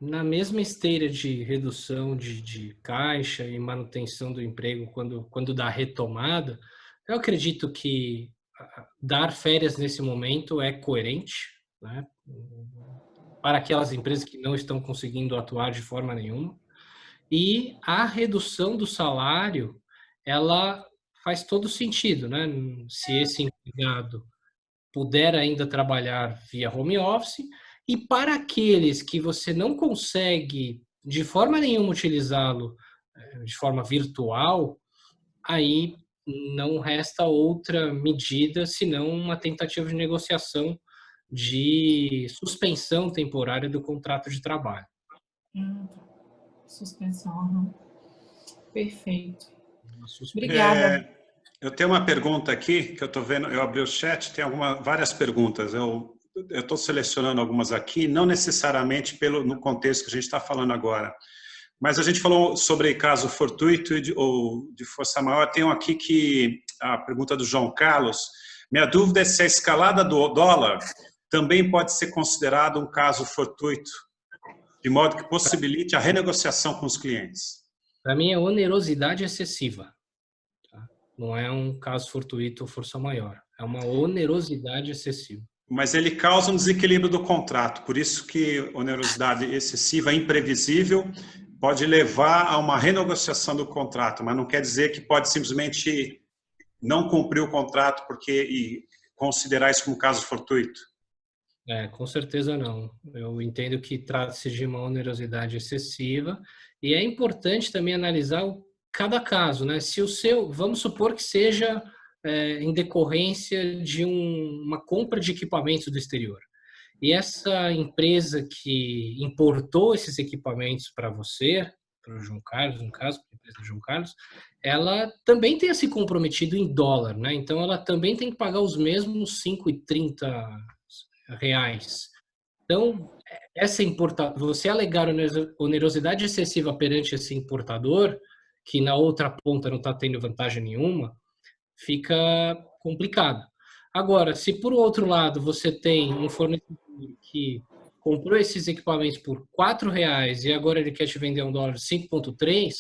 na mesma esteira de redução de caixa e manutenção do emprego quando dá retomada, eu acredito que dar férias nesse momento é coerente, né, para aquelas empresas que não estão conseguindo atuar de forma nenhuma. E a redução do salário, ela faz todo sentido, né? Se esse empregado puder ainda trabalhar via home office, e para aqueles que você não consegue de forma nenhuma utilizá-lo de forma virtual, aí não resta outra medida senão uma tentativa de negociação de suspensão temporária do contrato de trabalho. Suspensão. Perfeito. Obrigada. Eu tenho uma pergunta aqui que eu estou vendo, eu abri o chat, tem várias perguntas. Eu estou selecionando algumas aqui, não necessariamente no contexto que a gente está falando agora. Mas a gente falou sobre caso fortuito ou de força maior. Tem aqui a pergunta do João Carlos. Minha dúvida é se a escalada do dólar também pode ser considerado um caso fortuito, de modo que possibilite a renegociação com os clientes. Para mim é onerosidade excessiva. Tá? Não é um caso fortuito ou força maior. É uma onerosidade excessiva. Mas ele causa um desequilíbrio do contrato. Por isso que onerosidade excessiva, imprevisível, pode levar a uma renegociação do contrato. Mas não quer dizer que pode simplesmente não cumprir o contrato e considerar isso como caso fortuito. Com certeza não. Eu entendo que trata-se de uma onerosidade excessiva e é importante também analisar cada caso, né? Se vamos supor que seja em decorrência de uma compra de equipamentos do exterior. E essa empresa que importou esses equipamentos para você, para o João Carlos, no caso, para a empresa do João Carlos, ela também tenha se comprometido em dólar, né? Então ela também tem que pagar os mesmos R$5,30. Então, você alegar onerosidade excessiva perante esse importador, que na outra ponta não está tendo vantagem nenhuma, fica complicado. Agora, se por outro lado você tem um fornecedor que comprou esses equipamentos por R$4 e agora ele quer te vender $1 de 5,3,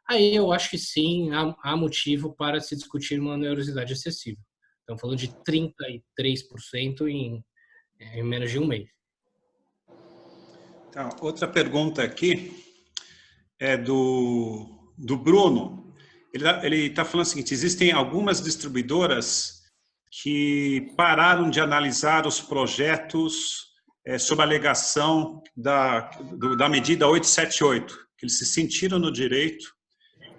aí eu acho que sim, há motivo para se discutir uma onerosidade excessiva. Estamos falando de 33% em menos de um mês. Então, outra pergunta aqui é do Bruno. Ele está falando o seguinte: existem algumas distribuidoras que pararam de analisar os projetos sob a alegação da medida 878, que eles se sentiram no direito,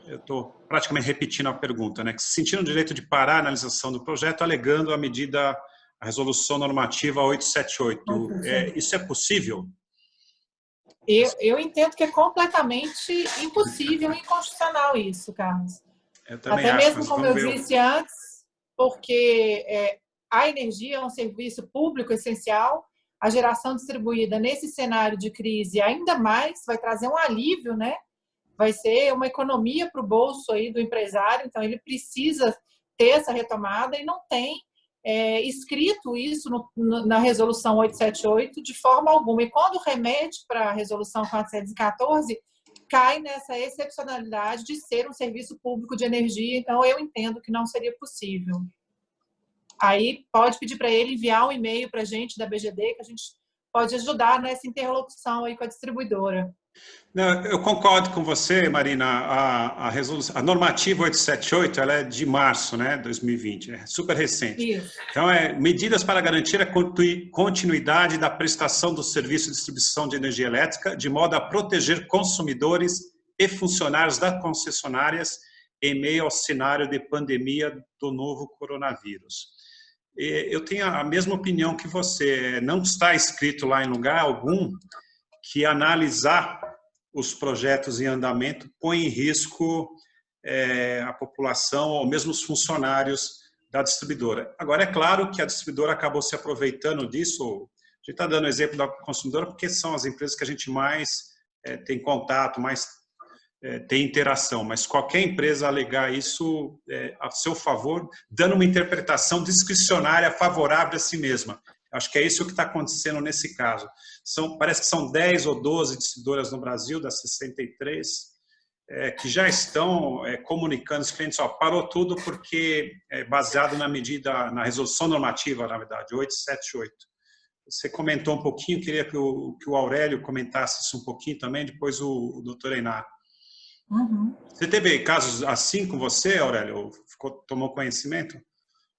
eu estou praticamente repetindo a pergunta, né, que se sentiram no direito de parar a analisação do projeto alegando a resolução normativa 878. Isso é possível? Eu entendo que é completamente impossível e inconstitucional isso, Carlos. Eu também Até acho, mesmo como eu disse antes, porque a energia é um serviço público essencial, a geração distribuída nesse cenário de crise ainda mais vai trazer um alívio, né? Vai ser uma economia para o bolso aí do empresário, então ele precisa ter essa retomada e não tem escrito isso na resolução 878 de forma alguma. E quando remete para a resolução 414, cai nessa excepcionalidade de ser um serviço público de energia, então eu entendo que não seria possível. Aí pode pedir para ele enviar um e-mail para a gente da BGD, que a gente pode ajudar nessa interlocução aí com a distribuidora. Não, eu concordo com você, Marina. A normativa 878 ela é de março, né, 2020, é super recente. Isso. Então, medidas para garantir a continuidade da prestação do serviço de distribuição de energia elétrica, de modo a proteger consumidores e funcionários das concessionárias em meio ao cenário de pandemia do novo coronavírus. Eu tenho a mesma opinião que você. Não está escrito lá em lugar algum que analisar os projetos em andamento põe em risco a população ou mesmo os funcionários da distribuidora. Agora, é claro que a distribuidora acabou se aproveitando disso. A gente está dando exemplo da consumidora porque são as empresas que a gente mais tem contato, mais ter interação, mas qualquer empresa alegar isso a seu favor, dando uma interpretação discricionária favorável a si mesma. Acho que é isso que está acontecendo nesse caso. Parece que são 10 ou 12 distribuidoras no Brasil, das 63, que já estão comunicando os clientes, parou tudo porque é baseado na resolução normativa, na verdade, 878. Você comentou um pouquinho, queria que o Aurélio comentasse isso um pouquinho também, depois o doutor Einar. Uhum. Você teve casos assim com você, Aurélio? Tomou conhecimento?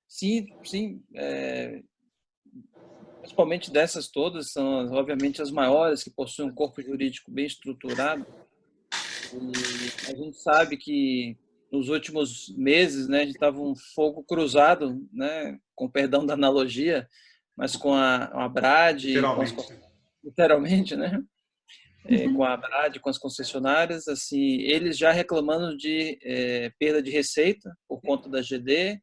Sim, sim. Principalmente dessas todas, são obviamente as maiores, que possuem um corpo jurídico bem estruturado. E a gente sabe que nos últimos meses, né, a gente estava um fogo cruzado, né, com perdão da analogia, mas com a Brad, literalmente, né? Com a Brad, com as concessionárias, assim, eles já reclamando de perda de receita por conta da GD,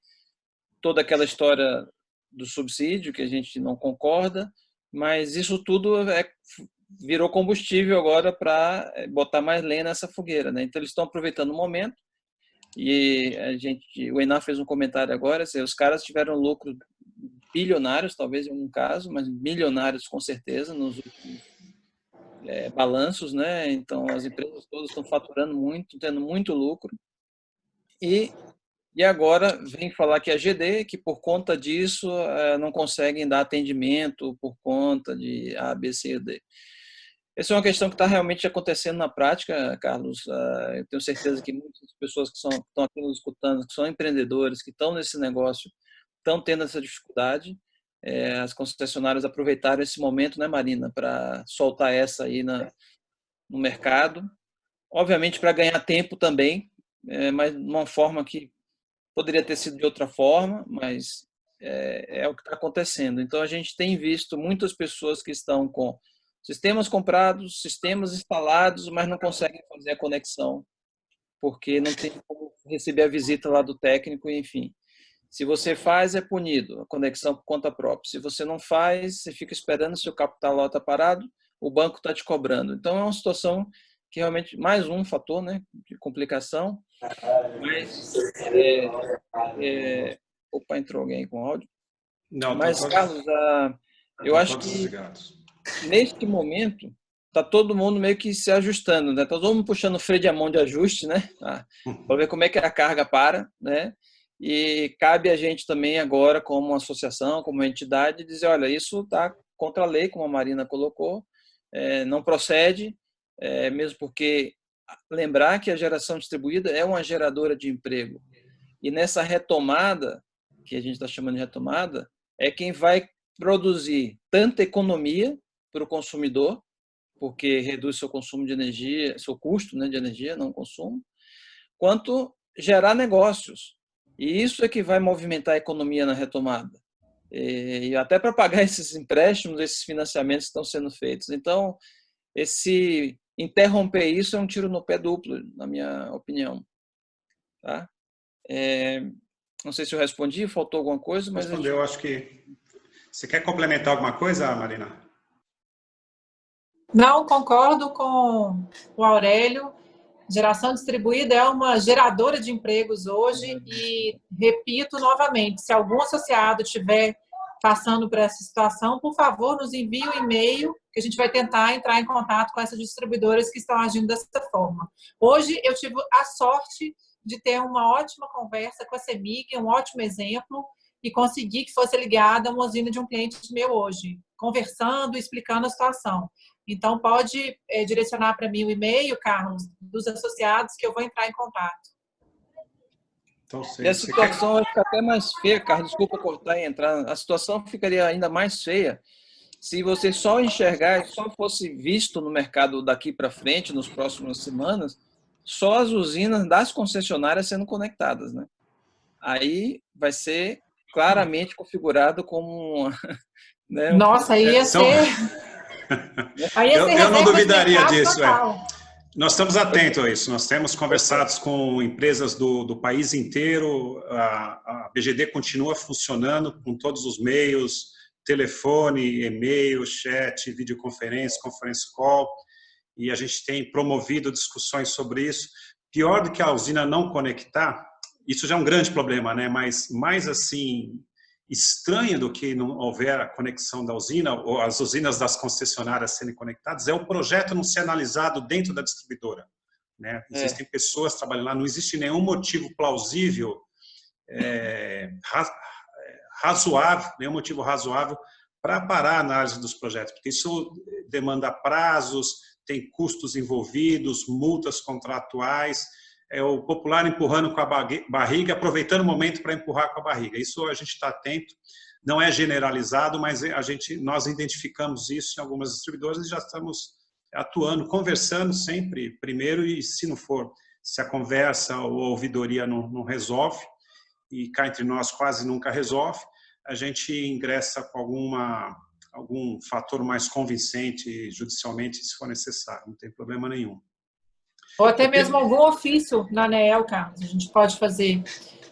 toda aquela história do subsídio que a gente não concorda, mas isso tudo virou combustível agora para botar mais lenha nessa fogueira, né? Então eles estão aproveitando o momento e o Einar fez um comentário agora, assim, os caras tiveram lucro bilionários, talvez em um caso, mas milionários com certeza nos últimos balanços, né? Então as empresas todas estão faturando muito, tendo muito lucro e agora vem falar que a GD, que por conta disso não conseguem dar atendimento por conta de A, B, C e D. Essa é uma questão que está realmente acontecendo na prática, Carlos. Eu tenho certeza que muitas pessoas que estão aqui nos escutando, que são empreendedores, que estão nesse negócio, estão tendo essa dificuldade. As concessionárias aproveitaram esse momento, né, Marina, para soltar essa aí no mercado. Obviamente para ganhar tempo também, mas de uma forma que poderia ter sido de outra forma, mas é o que está acontecendo. Então, a gente tem visto muitas pessoas que estão com sistemas comprados, sistemas instalados, mas não conseguem fazer a conexão, porque não tem como receber a visita lá do técnico, enfim. Se você faz, é punido, a conexão por conta própria. Se você não faz, você fica esperando, seu capital lá está parado, o banco está te cobrando. Então, é uma situação que realmente, mais um fator, né, de complicação, mas opa, entrou alguém com áudio. Não, mas, Carlos, eu acho que neste momento está todo mundo meio que se ajustando, né? Está todo mundo puxando o freio de mão de ajuste, né? Para ver como é que a carga para, né? E cabe a gente também agora, como uma associação, como uma entidade, dizer, olha, isso está contra a lei, como a Marina colocou, não procede, mesmo porque lembrar que a geração distribuída é uma geradora de emprego. E nessa retomada, que a gente está chamando de retomada, é quem vai produzir tanta economia para o consumidor, porque reduz seu consumo de energia, seu custo, né, de energia, não consumo, quanto gerar negócios. E isso é que vai movimentar a economia na retomada. E até para pagar esses empréstimos, esses financiamentos que estão sendo feitos. Então, interromper isso é um tiro no pé duplo, na minha opinião. Tá? Não sei se eu respondi, faltou alguma coisa, mas... Respondeu, acho que... Você quer complementar alguma coisa, Marina? Não, concordo com o Aurélio. Geração distribuída é uma geradora de empregos hoje e, repito novamente, se algum associado estiver passando por essa situação, por favor, nos envie um e-mail que a gente vai tentar entrar em contato com essas distribuidoras que estão agindo dessa forma. Hoje eu tive a sorte de ter uma ótima conversa com a CEMIG, um ótimo exemplo, e conseguir que fosse ligada a uma usina de um cliente meu hoje, conversando, explicando a situação. Então, pode direcionar para mim o e-mail, Carlos, dos associados, que eu vou entrar em contato. Então, e a situação vai ficar até mais feia, Carlos, desculpa cortar e entrar, a situação ficaria ainda mais feia se você só enxergar, só fosse visto no mercado daqui para frente, nas próximas semanas, só as usinas das concessionárias sendo conectadas, né? Aí vai ser claramente configurado como né, Nossa, aí ia ser... Eu não duvidaria disso. Nós estamos atentos a isso. Nós temos conversado com empresas do país inteiro. A BGD continua funcionando com todos os meios, telefone, e-mail, chat, videoconferência, conference call. e a gente tem promovido discussões sobre isso. Pior do que a usina não conectar, isso já é um grande problema, né? Mas mais assim, estranho do que não houver a conexão da usina, ou as usinas das concessionárias serem conectadas, é o projeto não ser analisado dentro da distribuidora, né? Existem pessoas trabalhando lá, não existe nenhum motivo plausível, razoável, nenhum motivo razoável para parar a análise dos projetos, porque isso demanda prazos, tem custos envolvidos, multas contratuais, é o popular empurrando com a barriga, aproveitando o momento para empurrar com a barriga. Isso a gente está atento, não é generalizado, mas nós identificamos isso em algumas distribuidoras e já estamos atuando, conversando sempre primeiro, e se não for, se a conversa ou a ouvidoria não resolve, e cá entre nós quase nunca resolve, a gente ingressa com algum fator mais convincente judicialmente, se for necessário, não tem problema nenhum. Ou até mesmo algum ofício na ANEEL, Carlos, a gente pode fazer.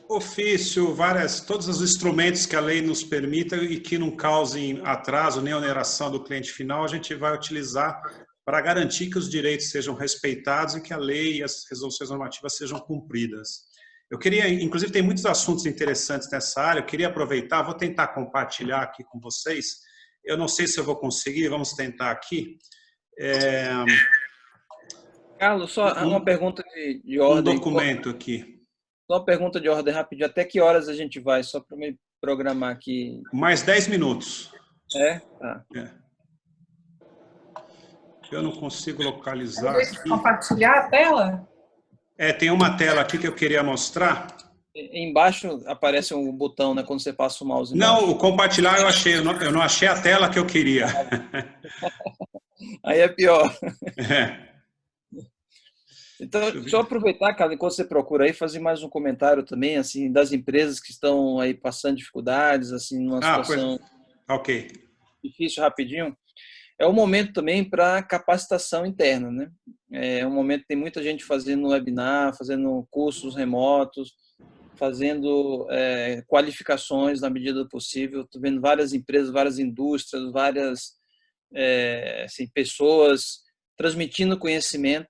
Ofício, todos os instrumentos que a lei nos permita e que não causem atraso nem oneração do cliente final, a gente vai utilizar para garantir que os direitos sejam respeitados e que a lei e as resoluções normativas sejam cumpridas. Eu queria, inclusive tem muitos assuntos interessantes nessa área, eu queria aproveitar, vou tentar compartilhar aqui com vocês, eu não sei se eu vou conseguir, vamos tentar aqui. Carlos, só uma pergunta de ordem. Um documento aqui. Só uma pergunta de ordem rapidinho. Até que horas a gente vai? Só para me programar aqui. Mais 10 minutos. Tá. Eu não consigo localizar aqui. Compartilhar a tela? Tem uma tela aqui que eu queria mostrar. Embaixo aparece um botão, né? Quando você passa o mouse embaixo. Não, o compartilhar eu achei. Eu não achei a tela que eu queria. Aí é pior. Então, deixa eu aproveitar, cara, enquanto você procura aí, fazer mais um comentário também, assim, das empresas que estão aí passando dificuldades, assim, numa situação difícil, rapidinho. É um momento também para capacitação interna, né? É um momento que tem muita gente fazendo webinar, fazendo cursos remotos, fazendo qualificações na medida do possível. Estou vendo várias empresas, várias indústrias, várias pessoas transmitindo conhecimento.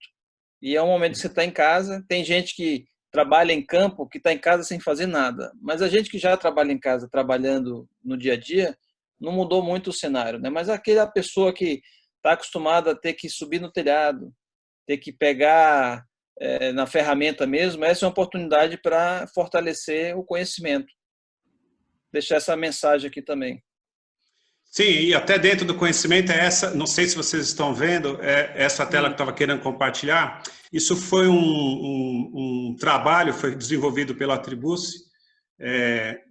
E é um momento que você está em casa, tem gente que trabalha em campo, que está em casa sem fazer nada. Mas a gente que já trabalha em casa, trabalhando no dia a dia, não mudou muito o cenário, né? Mas aquela pessoa que está acostumada a ter que subir no telhado, ter que pegar na ferramenta mesmo, essa é uma oportunidade para fortalecer o conhecimento. Deixar essa mensagem aqui também. Sim, e até dentro do conhecimento não sei se vocês estão vendo, essa tela que eu estava querendo compartilhar, isso foi um trabalho, foi desenvolvido pela Tribus,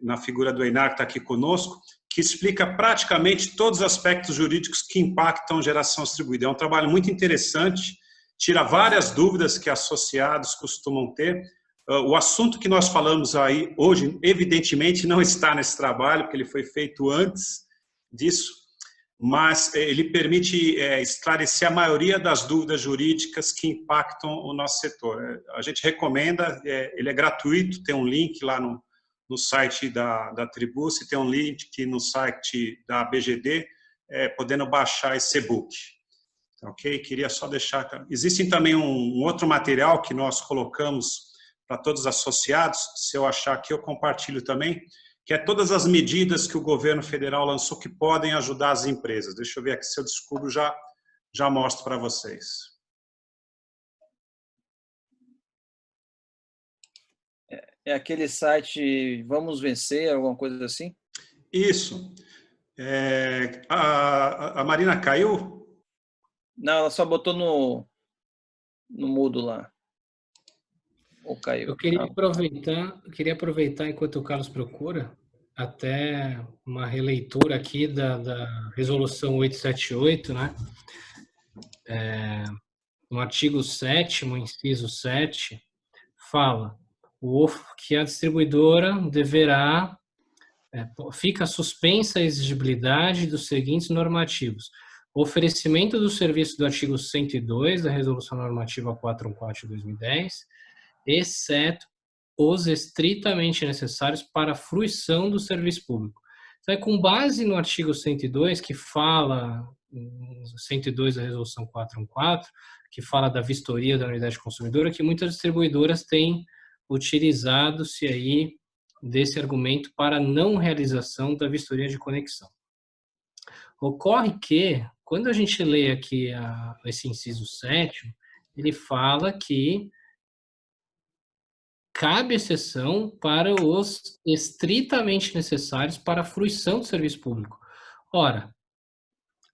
na figura do Einar, que está aqui conosco, que explica praticamente todos os aspectos jurídicos que impactam geração distribuída. É um trabalho muito interessante, tira várias dúvidas que associados costumam ter. O assunto que nós falamos aí hoje, evidentemente, não está nesse trabalho, porque ele foi feito antes disso, mas ele permite esclarecer a maioria das dúvidas jurídicas que impactam o nosso setor. A gente recomenda, ele é gratuito, tem um link lá no site da Tribus, tem um link no site da BGD, podendo baixar esse e-book. Ok? Queria só deixar... Existem também um outro material que nós colocamos para todos os associados, se eu achar aqui eu compartilho também, que é todas as medidas que o governo federal lançou que podem ajudar as empresas. Deixa eu ver aqui se eu descubro, já mostro para vocês. É aquele site Vamos Vencer, alguma coisa assim? Isso. A Marina caiu? Não, ela só botou no mudo lá. Ou caiu? Eu queria aproveitar enquanto o Carlos procura, até uma releitura aqui da resolução 878, né? No artigo 7º, inciso 7, fala que a distribuidora deverá, fica suspensa a exigibilidade dos seguintes normativos: oferecimento do serviço do artigo 102 da Resolução Normativa 414 de 2010, exceto os estritamente necessários para a fruição do serviço público, Então, com base no artigo 102, que fala, 102 da Resolução 414, que fala da vistoria da unidade consumidora, que muitas distribuidoras têm utilizado-se aí desse argumento para a não realização da vistoria de conexão. Ocorre que, quando a gente lê aqui esse inciso 7, ele fala que cabe exceção para os estritamente necessários para a fruição do serviço público. Ora,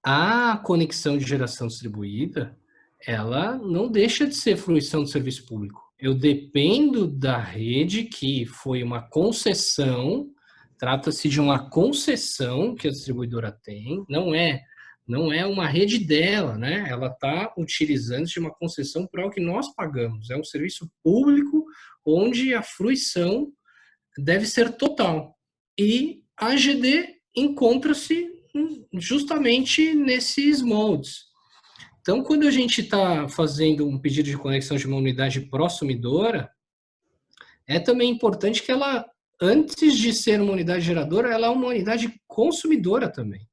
a conexão de geração distribuída, ela não deixa de ser fruição do serviço público. Eu dependo da rede, que foi uma concessão, trata-se de uma concessão que a distribuidora tem, não é uma rede dela, né? Ela está utilizando de uma concessão para o que nós pagamos. É um serviço público onde a fruição deve ser total. E a AGD encontra-se justamente nesses moldes. Então, quando a gente está fazendo um pedido de conexão de uma unidade prosumidora, é também importante que ela, antes de ser uma unidade geradora, ela é uma unidade consumidora também.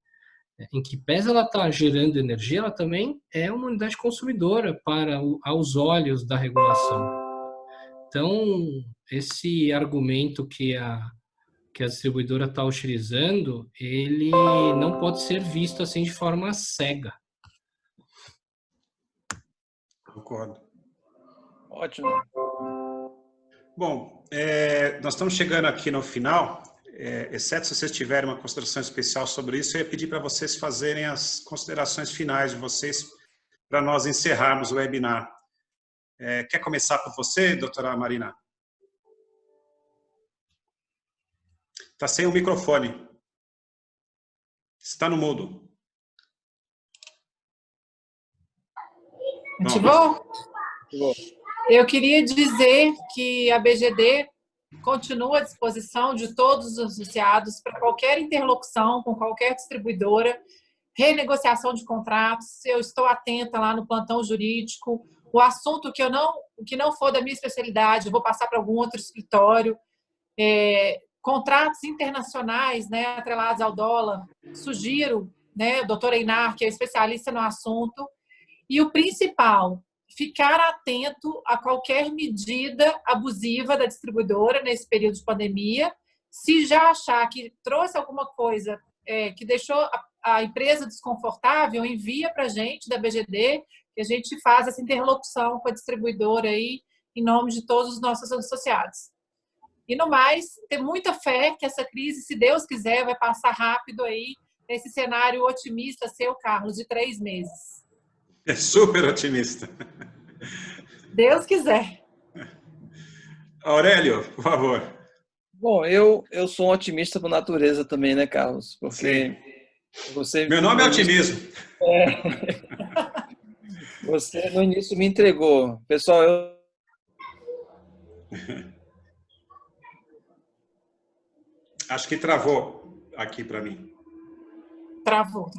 Em que pese ela está gerando energia, ela também é uma unidade consumidora aos olhos da regulação. Então, esse argumento que a distribuidora está utilizando, ele não pode ser visto assim de forma cega. Concordo. Ótimo. Bom, nós estamos chegando aqui no final, exceto se vocês tiverem uma consideração especial sobre isso, eu ia pedir para vocês fazerem as considerações finais de vocês para nós encerrarmos o webinar. Quer começar por você, doutora Marina? Está sem o microfone. Está no mudo. Ativou? Eu queria dizer que a BGD continua à disposição de todos os associados para qualquer interlocução com qualquer distribuidora, renegociação de contratos. Eu estou atenta lá no plantão jurídico. O assunto que não for da minha especialidade, eu vou passar para algum outro escritório. Contratos internacionais, né, atrelados ao dólar, sugiro, né, o doutor Einar, que é especialista no assunto. E o principal, ficar atento a qualquer medida abusiva da distribuidora nesse período de pandemia. Se já achar que trouxe alguma coisa que deixou a empresa desconfortável, envia para a gente da BGD, que a gente faz essa interlocução com a distribuidora aí, em nome de todos os nossos associados. E no mais, ter muita fé que essa crise, se Deus quiser, vai passar rápido aí, nesse cenário otimista seu, Carlos, de 3 meses. É super otimista. Deus quiser. Aurélio, por favor. Bom, eu sou um otimista por natureza também, né, Carlos? Porque você... Meu nome é otimismo. Você no início me entregou. Pessoal, Acho que travou aqui para mim. Travou.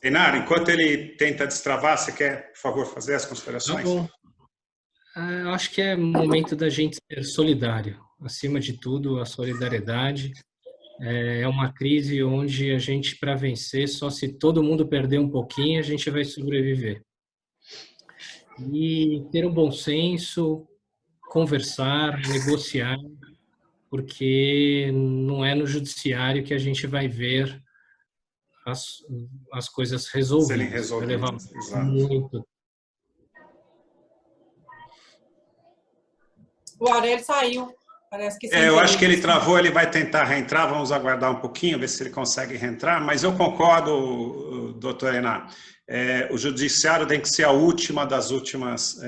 Einar, enquanto ele tenta destravar, você quer, por favor, fazer as considerações? Tá bom. Eu acho que é momento da gente ser solidário. Acima de tudo, a solidariedade. É uma crise onde a gente, para vencer, só se todo mundo perder um pouquinho, a gente vai sobreviver. E ter um bom senso, conversar, negociar, porque não é no judiciário que a gente vai ver as coisas resolvidas. Serem resolvidas, vai levar exato. muito. O Aurélio saiu. Parece que Eu acho que ele travou, ele vai tentar reentrar, vamos aguardar um pouquinho, ver se ele consegue reentrar, mas eu concordo, doutor Einar, o judiciário tem que ser a última das últimas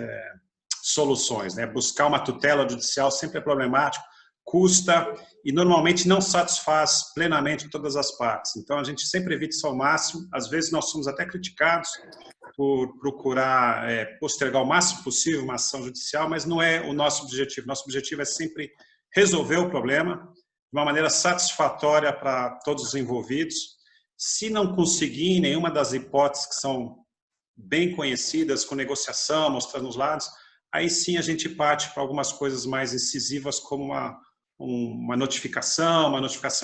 soluções, né? Buscar uma tutela judicial sempre é problemático, custa e normalmente não satisfaz plenamente todas as partes. Então, a gente sempre evita isso ao máximo. Às vezes, nós somos até criticados por procurar postergar o máximo possível uma ação judicial, mas não é o nosso objetivo. Nosso objetivo é sempre resolver o problema de uma maneira satisfatória para todos os envolvidos. Se não conseguir nenhuma das hipóteses que são bem conhecidas, com negociação, mostrando os lados, aí sim a gente parte para algumas coisas mais incisivas, como uma notificação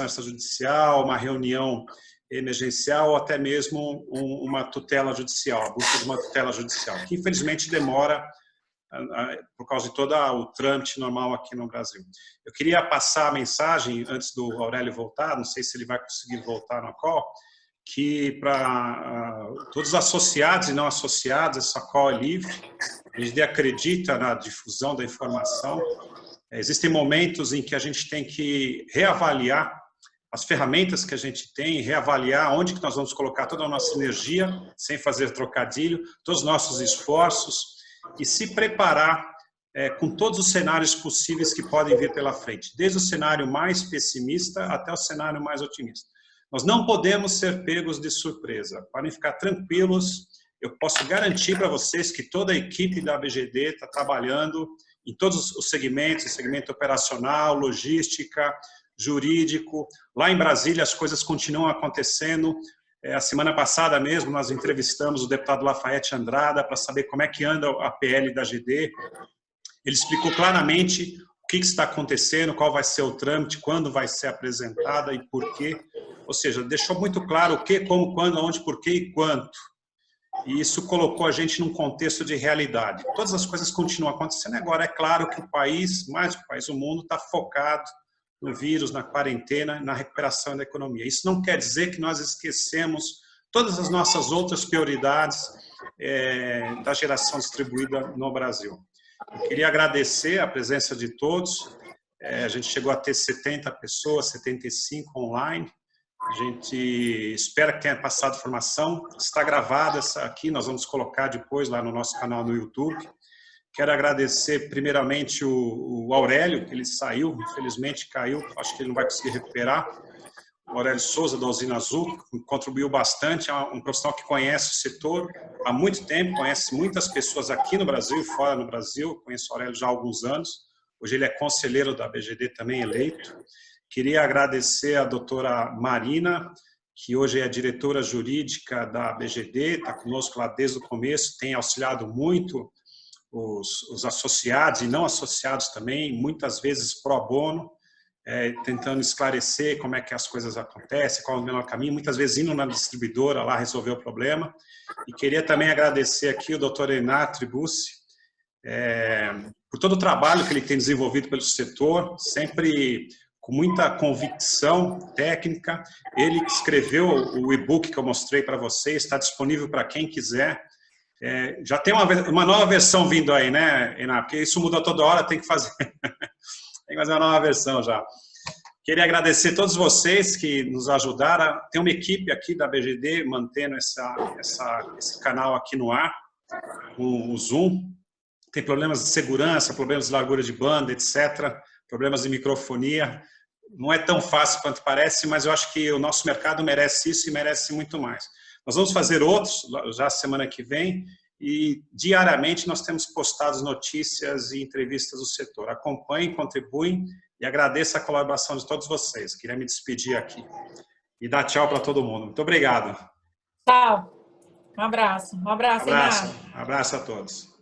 extrajudicial, uma reunião emergencial ou até mesmo uma tutela judicial, a busca de uma tutela judicial, que infelizmente demora por causa de todo o trâmite normal aqui no Brasil. Eu queria passar a mensagem, antes do Aurélio voltar, não sei se ele vai conseguir voltar na call, que para todos os associados e não associados, essa call é livre, a gente acredita na difusão da informação. Existem momentos em que a gente tem que reavaliar as ferramentas que a gente tem, reavaliar onde que nós vamos colocar toda a nossa energia, sem fazer trocadilho, todos os nossos esforços, e se preparar com todos os cenários possíveis que podem vir pela frente, desde o cenário mais pessimista até o cenário mais otimista. Nós não podemos ser pegos de surpresa. Podem ficar tranquilos, eu posso garantir para vocês que toda a equipe da BGD está trabalhando em todos os segmentos, segmento operacional, logística, jurídico. Lá em Brasília as coisas continuam acontecendo. A semana passada mesmo nós entrevistamos o deputado Lafayette Andrada para saber como é que anda a PL da GD. Ele explicou claramente o que está acontecendo, qual vai ser o trâmite, quando vai ser apresentada e por quê. Ou seja, deixou muito claro o que, como, quando, onde, por quê e quanto. E isso colocou a gente num contexto de realidade. Todas as coisas continuam acontecendo. Agora, é claro que o país, mais do que o país, o mundo, está focado no vírus, na quarentena, na recuperação da economia. Isso não quer dizer que nós esquecemos todas as nossas outras prioridades da geração distribuída no Brasil. Eu queria agradecer a presença de todos. A gente chegou a ter 70 pessoas, 75 online. A gente espera que tenha passado informação. Está gravada essa aqui, nós vamos colocar depois lá no nosso canal no YouTube. Quero agradecer primeiramente o Aurélio, que ele saiu, infelizmente caiu, acho que ele não vai conseguir recuperar. O Aurélio Souza, da Usina Azul, contribuiu bastante, é um profissional que conhece o setor há muito tempo, conhece muitas pessoas aqui no Brasil e fora do Brasil, conheço o Aurélio já há alguns anos, hoje ele é conselheiro da BGD também eleito. Queria agradecer a doutora Marina, que hoje é a diretora jurídica da BGD, está conosco lá desde o começo, tem auxiliado muito os associados e não associados também, muitas vezes pro bono, tentando esclarecer como é que as coisas acontecem, qual é o melhor caminho, muitas vezes indo na distribuidora lá resolver o problema. E queria também agradecer aqui o Dr. Enar Tribucci, por todo o trabalho que ele tem desenvolvido pelo setor, sempre com muita convicção técnica. Ele que escreveu o e-book que eu mostrei para vocês, está disponível para quem quiser. Já tem uma nova versão vindo aí, né, Enar? Porque isso muda toda hora, tem que fazer. Tem que fazer uma nova versão já. Queria agradecer a todos vocês que nos ajudaram. Tem uma equipe aqui da BGD mantendo esse canal aqui no ar, com o Zoom. Tem problemas de segurança, problemas de largura de banda, etc. Problemas de microfonia. Não é tão fácil quanto parece, mas eu acho que o nosso mercado merece isso e merece muito mais. Nós vamos fazer outros, já semana que vem, e diariamente nós temos postado notícias e entrevistas do setor. Acompanhem, contribuem e agradeço a colaboração de todos vocês. Queria me despedir aqui e dar tchau para todo mundo. Muito obrigado. Tchau. Um abraço. Um abraço, Enar. Abraço a todos.